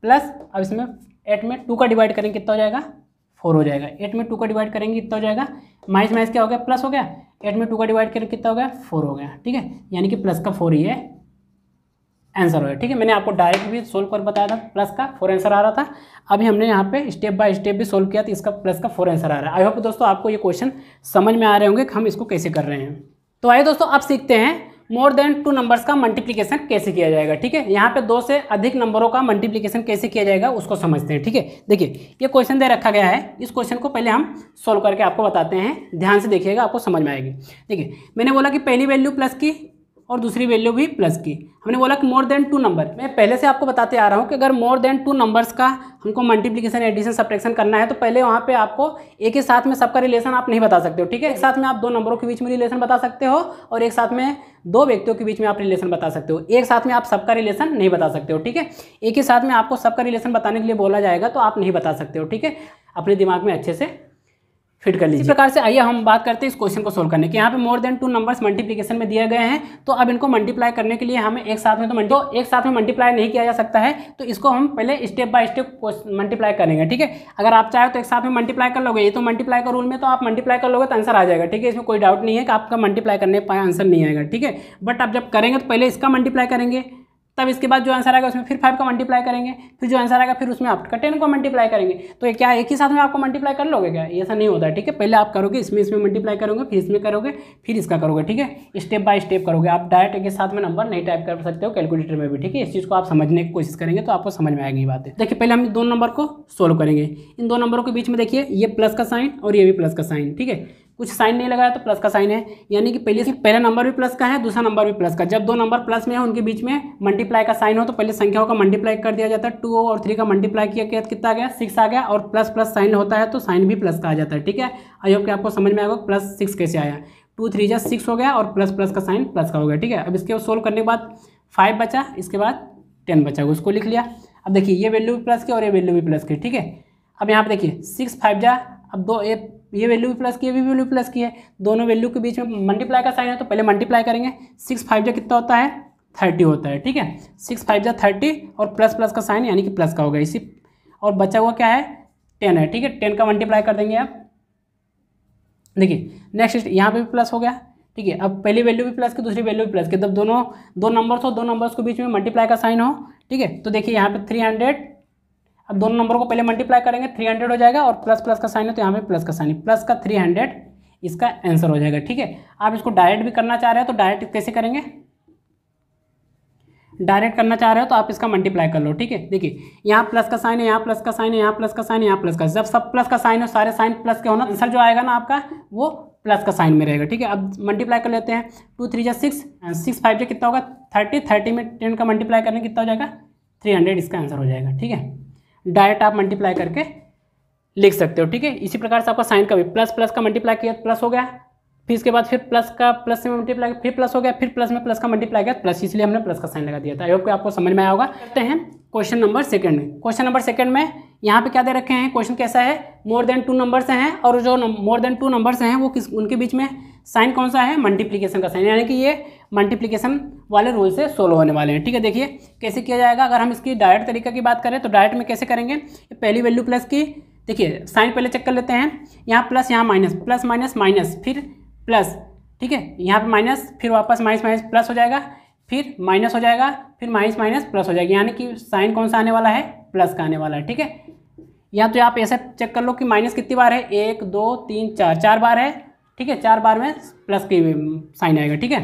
प्लस। अब इसमें 8 में 2 का डिवाइड करेंगे कितना हो जाएगा 4 हो जाएगा। 8 में 2 का डिवाइड करेंगे कितना हो जाएगा, माइनस माइनस क्या हो गया प्लस हो गया, 8 में 2 का डिवाइड करेंगे कितना हो गया 4 हो गया। ठीक है, यानी कि प्लस का 4 ही है आंसर हो गया। ठीक है, मैंने आपको डायरेक्ट भी सोल्व कर बताया था, प्लस का 4 आंसर आ रहा था। अभी हमने यहाँ पे स्टेप बाय स्टेप भी सोल्व किया तो इसका प्लस का 4 आंसर आ रहा है। आई होप दोस्तों आपको ये क्वेश्चन समझ में आ रहे होंगे कि हम इसको कैसे कर रहे हैं। तो आइए दोस्तों आप सीखते हैं मोर देन 2 नंबर्स का मल्टीप्लिकेशन कैसे किया जाएगा। ठीक है, यहाँ पे 2 से अधिक नंबरों का मल्टीप्लिकेशन कैसे किया जाएगा उसको समझते हैं। ठीक है, देखिए ये क्वेश्चन दे रखा गया है, इस क्वेश्चन को पहले हम सोल्व करके आपको बताते हैं, ध्यान से देखिएगा आपको समझ में आएगी। देखिए मैंने बोला कि पहली वैल्यू प्लस की और दूसरी वैल्यू भी प्लस की। हमने बोला कि मोर देन 2 नंबर, मैं पहले से आपको बताते आ रहा हूँ कि अगर मोर देन 2 नंबर्स का हमको मल्टीप्लिकेशन एडिशन सब्ट्रैक्शन करना है तो पहले वहाँ पे आपको एक ही साथ में सबका रिलेशन आप नहीं बता सकते हो। ठीक है, एक साथ में आप 2 नंबरों के बीच में रिलेशन बता सकते हो और एक साथ में 2 व्यक्तियों के बीच में आप रिलेशन बता सकते हो। एक साथ में आप सबका रिलेशन नहीं बता सकते हो। ठीक है, एक ही साथ में आपको सबका रिलेशन बताने के लिए बोला जाएगा तो आप नहीं बता सकते हो। ठीक है, अपने दिमाग में अच्छे से फिट कर लीजिए। इसी प्रकार से आइए हम बात करते हैं इस क्वेश्चन को सोल्व करने की। यहाँ पे मोर देन 2 नंबर्स मल्टीप्लिकेशन में दिए गए हैं, तो अब इनको मल्टीप्लाई करने के लिए हमें एक साथ में मल्टीप्लाई नहीं किया जा सकता है, तो इसको हम पहले स्टेप बाय स्टेप मल्टीप्लाई करेंगे। ठीक है, अगर आप चाहे तो एक साथ में मल्टीप्लाई कर लोगे, ये तो मल्टीप्लाई का रूल में तो आप मल्टीप्लाई कर लोगे तो आंसर आ जाएगा। ठीक है, इसमें कोई डाउट नहीं है कि आपका मल्टीप्लाई करने पर आंसर नहीं आएगा। ठीक है, बट आप जब करेंगे तो पहले इसका मल्टीप्लाई करेंगे, तब इसके बाद जो आंसर आएगा उसमें फिर 5 का मल्टीप्लाई करेंगे, फिर जो आंसर आएगा फिर उसमें आपका 10 को मल्टीप्लाई करेंगे। तो ये क्या एक ही साथ में आपको मल्टीप्लाई कर लोगे क्या, ऐसा नहीं होता है। ठीक है, पहले आप करोगे इसमें मल्टीप्लाई करोगे, फिर इसमें करोगे, फिर इसका करोगे। ठीक है, स्टेप बाय स्टेप करोगे, आप डायरेक्ट एक साथ में नंबर नहीं टाइप कर सकते हो कैलकुलेटर में भी। ठीक है, इस चीज़ को आप समझने की कोशिश करेंगे तो आपको समझ में आएगी ये बातें। देखिए पहले हम 2 नंबर को सोल्व करेंगे। इन 2 नंबरों के बीच में देखिए ये प्लस का साइन और ये भी प्लस का साइन। ठीक है, कुछ साइन नहीं लगाया तो प्लस का साइन है, यानी कि पहला नंबर भी प्लस का है, दूसरा नंबर भी प्लस का। जब 2 नंबर प्लस में है उनके बीच में मल्टीप्लाई का साइन हो तो पहले संख्याओं का मल्टीप्लाई कर दिया जाता है। 2 और 3 का मल्टीप्लाई किया कितना आ गया 6 आ गया, और प्लस प्लस साइन होता है तो साइन भी प्लस का आ जाता है। ठीक है, आई होप कि आपको समझ में आएगा प्लस 6 कैसे आया। 2 3 जा 6 हो गया और प्लस प्लस का साइन प्लस का हो गया। ठीक है, अब इसके सोल्व करने के बाद 5 बचा, इसके बाद 10 बचा, उसको लिख लिया। अब देखिए ये वैल्यू भी प्लस की और ये वैल्यू भी प्लस की। ठीक है, अब यहाँ पे देखिए 6 5 जा, अब 2 ये वैल्यू भी प्लस की, ये भी वैल्यू प्लस की है, दोनों वैल्यू के बीच में मल्टीप्लाई का साइन है तो पहले मल्टीप्लाई करेंगे। 6 5 जा कितना होता है 30 होता है। ठीक है, 6 5 जा 30 और प्लस प्लस का साइन यानी कि प्लस का होगा इसी, और बचा हुआ क्या है 10 है। ठीक है, 10 का मल्टीप्लाई कर देंगे आप। देखिए नेक्स्ट यहाँ पे भी प्लस हो गया। ठीक है, अब पहली वैल्यू भी प्लस की, दूसरी वैल्यू भी प्लस की, तब दोनों 2 नंबर्स हो, 2 नंबर्स के बीच में मल्टीप्लाई का साइन हो। ठीक है, तो देखिए यहाँ पे 300, अब दोनों नंबर को पहले मल्टीप्लाई करेंगे 300 हो जाएगा, और प्लस प्लस का साइन है तो यहाँ पे प्लस का साइन, प्लस का 300 इसका आंसर हो जाएगा। ठीक है, आप इसको डायरेक्ट भी करना चाह रहे हो तो डायरेक्ट कैसे करेंगे, डायरेक्ट करना चाह रहे हो तो आप इसका मल्टीप्लाई कर लो। ठीक है, देखिए यहाँ प्लस का साइन है, यहाँ प्लस का साइन है, यहाँ प्लस का साइन है, यहाँ प्लस का, जब सब प्लस का साइन हो, सारे साइन प्लस के होना, आंसर जो आएगा ना आपका वो प्लस का साइन में रहेगा। ठीक है, अब मल्टीप्लाई कर लेते हैं। 2 3 जा 6, 6 5 जा कितना होगा 30, 30 में 10 का मल्टीप्लाई करने कितना हो जाएगा 300, इसका आंसर हो जाएगा। ठीक है, डायरेक्ट आप मल्टीप्लाई करके लिख सकते हो। ठीक है, इसी प्रकार से आपका साइन का भी प्लस प्लस का मल्टीप्लाई किया प्लस हो गया, फिर इसके बाद फिर प्लस का प्लस से मल्टीप्लाई फिर प्लस हो गया, फिर प्लस में प्लस का मल्टीप्लाई किया प्लस, इसलिए हमने प्लस का साइन लगा दिया था। आई होप कि आपको समझ में आया होगा। करते हैं क्वेश्चन नंबर सेकंड में। क्वेश्चन नंबर सेकंड में यहाँ पे क्या दे रखे हैं, क्वेश्चन कैसा है, मोर देन 2 नंबर्स हैं, और जो मोर देन 2 नंबर्स हैं वो उनके बीच में साइन कौन सा है, मल्टीप्लिकेशन का साइन, यानी कि ये मल्टीप्लिकेशन वाले रूल से सोल्व होने वाले हैं। ठीक है, देखिए कैसे किया जाएगा। अगर हम इसकी डायरेक्ट तरीका की बात करें तो डायरेक्ट में कैसे करेंगे, पहली वैल्यू प्लस की, देखिए साइन पहले चेक कर लेते हैं, यहाँ प्लस यहाँ माइनस, प्लस माइनस माइनस, फिर प्लस। ठीक है, यहाँ पे माइनस, फिर वापस माइनस माइनस प्लस हो जाएगा, फिर माइनस हो जाएगा, फिर माइनस माइनस प्लस हो जाएगा, यानी कि साइन कौन सा आने वाला है, प्लस का आने वाला है। ठीक है, या तो आप ऐसा चेक कर लो कि माइनस कितनी बार है, 1 2 3 4, 4 बार है। ठीक है, 4 बार में प्लस की साइन आएगा। ठीक है,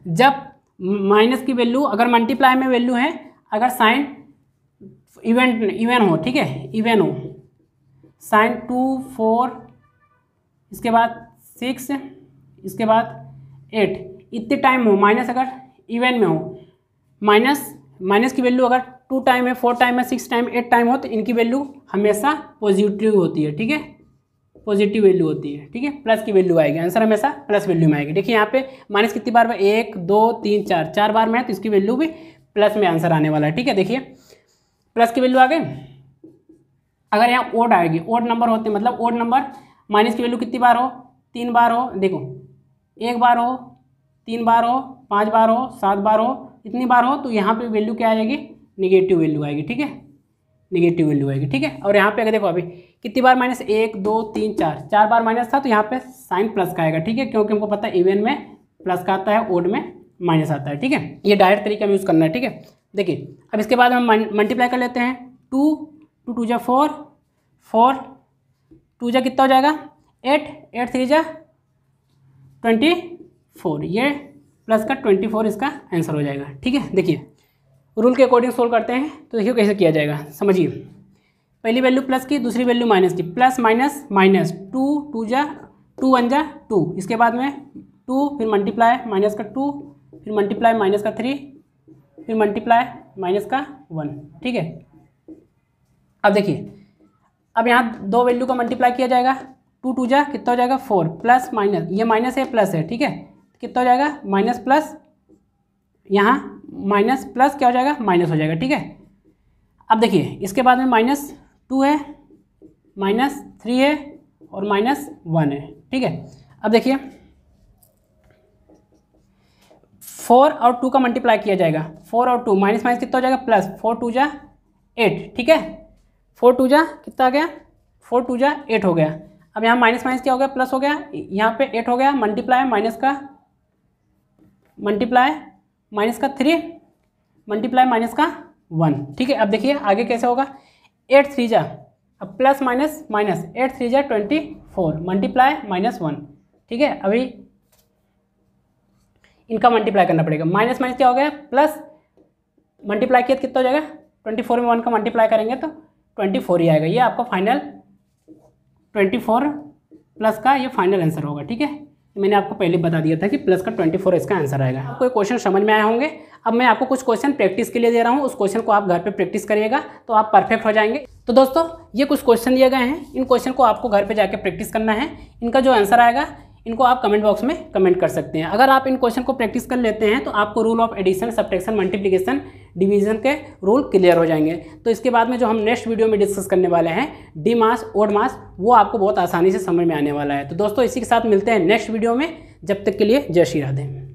जब माइनस की वैल्यू अगर मल्टीप्लाई में वैल्यू है, अगर साइन इवन हो, ठीक है इवन हो, साइन 2 4, इसके बाद 6, इसके बाद 8, इतने टाइम हो, माइनस अगर इवन में हो, माइनस की वैल्यू अगर 2 टाइम है, 4 टाइम है, 6 टाइम 8 टाइम हो, तो इनकी वैल्यू हमेशा पॉजिटिव होती है। ठीक है, पॉजिटिव वैल्यू होती है। ठीक है, प्लस की वैल्यू आएगी, आंसर हमेशा प्लस वैल्यू में आएगी। देखिए यहाँ पे माइनस कितनी बार में, 1 2 3 4, 4 बार में है, तो इसकी वैल्यू भी प्लस में आंसर आने वाला है। ठीक है, देखिए प्लस की वैल्यू आ गई। अगर यहाँ ओड आएगी, ओड नंबर होते हैं मतलब ओड नंबर, माइनस की वैल्यू कितनी बार हो, 3 बार हो, देखो 1 बार हो, 3 बार हो, 5 बार हो, 7 बार हो, इतनी बार हो तो यहाँ पे वैल्यू क्या आ जाएगी, निगेटिव वैल्यू आएगी, ठीक है, निगेटिव वैल्यू आएगी, ठीक है। और यहाँ पे अगर देखो अभी कितनी बार माइनस, 1 2 3 4, 4 बार माइनस था तो यहाँ पे साइन प्लस का आएगा, ठीक है, क्योंकि हमको पता है इवन में प्लस का आता है, ओड में माइनस आता है, ठीक है। ये डायरेक्ट तरीका में यूज़ करना है, ठीक है। देखिए अब इसके बाद हम मल्टीप्लाई कर लेते हैं, 2 2 जा 4, 4 2 जा कितना हो जाएगा 8, 8 3 जा 24, ये प्लस का 24 इसका आंसर हो जाएगा, ठीक है। देखिए रूल के अकॉर्डिंग सोल्व करते हैं तो देखिए कैसे किया जाएगा, समझिए। पहली वैल्यू प्लस की, दूसरी वैल्यू माइनस की, प्लस माइनस माइनस, 2 2 जा 2 1 जा 2, इसके बाद में 2 फिर मल्टीप्लाई माइनस का 2, फिर मल्टीप्लाई माइनस का 3, फिर मल्टीप्लाई माइनस का 1, ठीक है। अब देखिए अब यहाँ दो वैल्यू का मल्टीप्लाई किया जाएगा, 2 2 जा कितना हो जाएगा 4, प्लस माइनस, ये माइनस है प्लस है, ठीक है, कितना हो जाएगा माइनस प्लस, यहाँ माइनस प्लस क्या हो जाएगा माइनस हो जाएगा, ठीक है। अब देखिए इसके बाद में -2 है, -3 है और -1 है, ठीक है। अब देखिए 4 और 2 का मल्टीप्लाई किया जाएगा, 4 और 2 माइनस माइनस कितना हो जाएगा प्लस, 4 2 जा 8, ठीक है, 4 2 जा कितना आ गया 4 2 जा 8 हो गया। अब यहाँ माइनस माइनस क्या हो गया प्लस हो गया, यहाँ पे 8 हो गया, मल्टीप्लाई माइनस का मल्टीप्लाई माइनस का 3, मल्टीप्लाई माइनस का 1, ठीक है। अब देखिए आगे कैसे होगा, 8 3 जा, अब प्लस माइनस माइनस, 8 3 जा 24, मल्टीप्लाई -1, ठीक है। अभी इनका मल्टीप्लाई करना पड़ेगा, माइनस माइनस क्या हो गया प्लस, मल्टीप्लाई किया तो कितना हो जाएगा 24 में 1 का मल्टीप्लाई करेंगे तो 24 ही आएगा, ये आपका फाइनल 24 प्लस का ये फाइनल आंसर होगा, ठीक है। मैंने आपको पहले बता दिया था कि प्लस का 24 इसका आंसर आएगा। आपको ये क्वेश्चन समझ में आए होंगे। अब मैं आपको कुछ क्वेश्चन प्रैक्टिस के लिए दे रहा हूँ, उस क्वेश्चन को आप घर पे प्रैक्टिस करिएगा तो आप परफेक्ट हो जाएंगे। तो दोस्तों ये कुछ क्वेश्चन दिए गए हैं, इन क्वेश्चन को आपको घर पे जाके प्रैक्टिस करना है। इनका जो आंसर आएगा इनको आप कमेंट बॉक्स में कमेंट कर सकते हैं। अगर आप इन क्वेश्चन को प्रैक्टिस कर लेते हैं तो आपको rule of addition, subtraction, multiplication, division के रूल क्लियर हो जाएंगे। तो इसके बाद में जो हम नेक्स्ट वीडियो में डिस्कस करने वाले हैं डी मास, ओड मास, वो आपको बहुत आसानी से समझ में आने वाला है। तो दोस्तों इसी के साथ मिलते हैं नेक्स्ट वीडियो में, जब तक के लिए जय श्री राधे।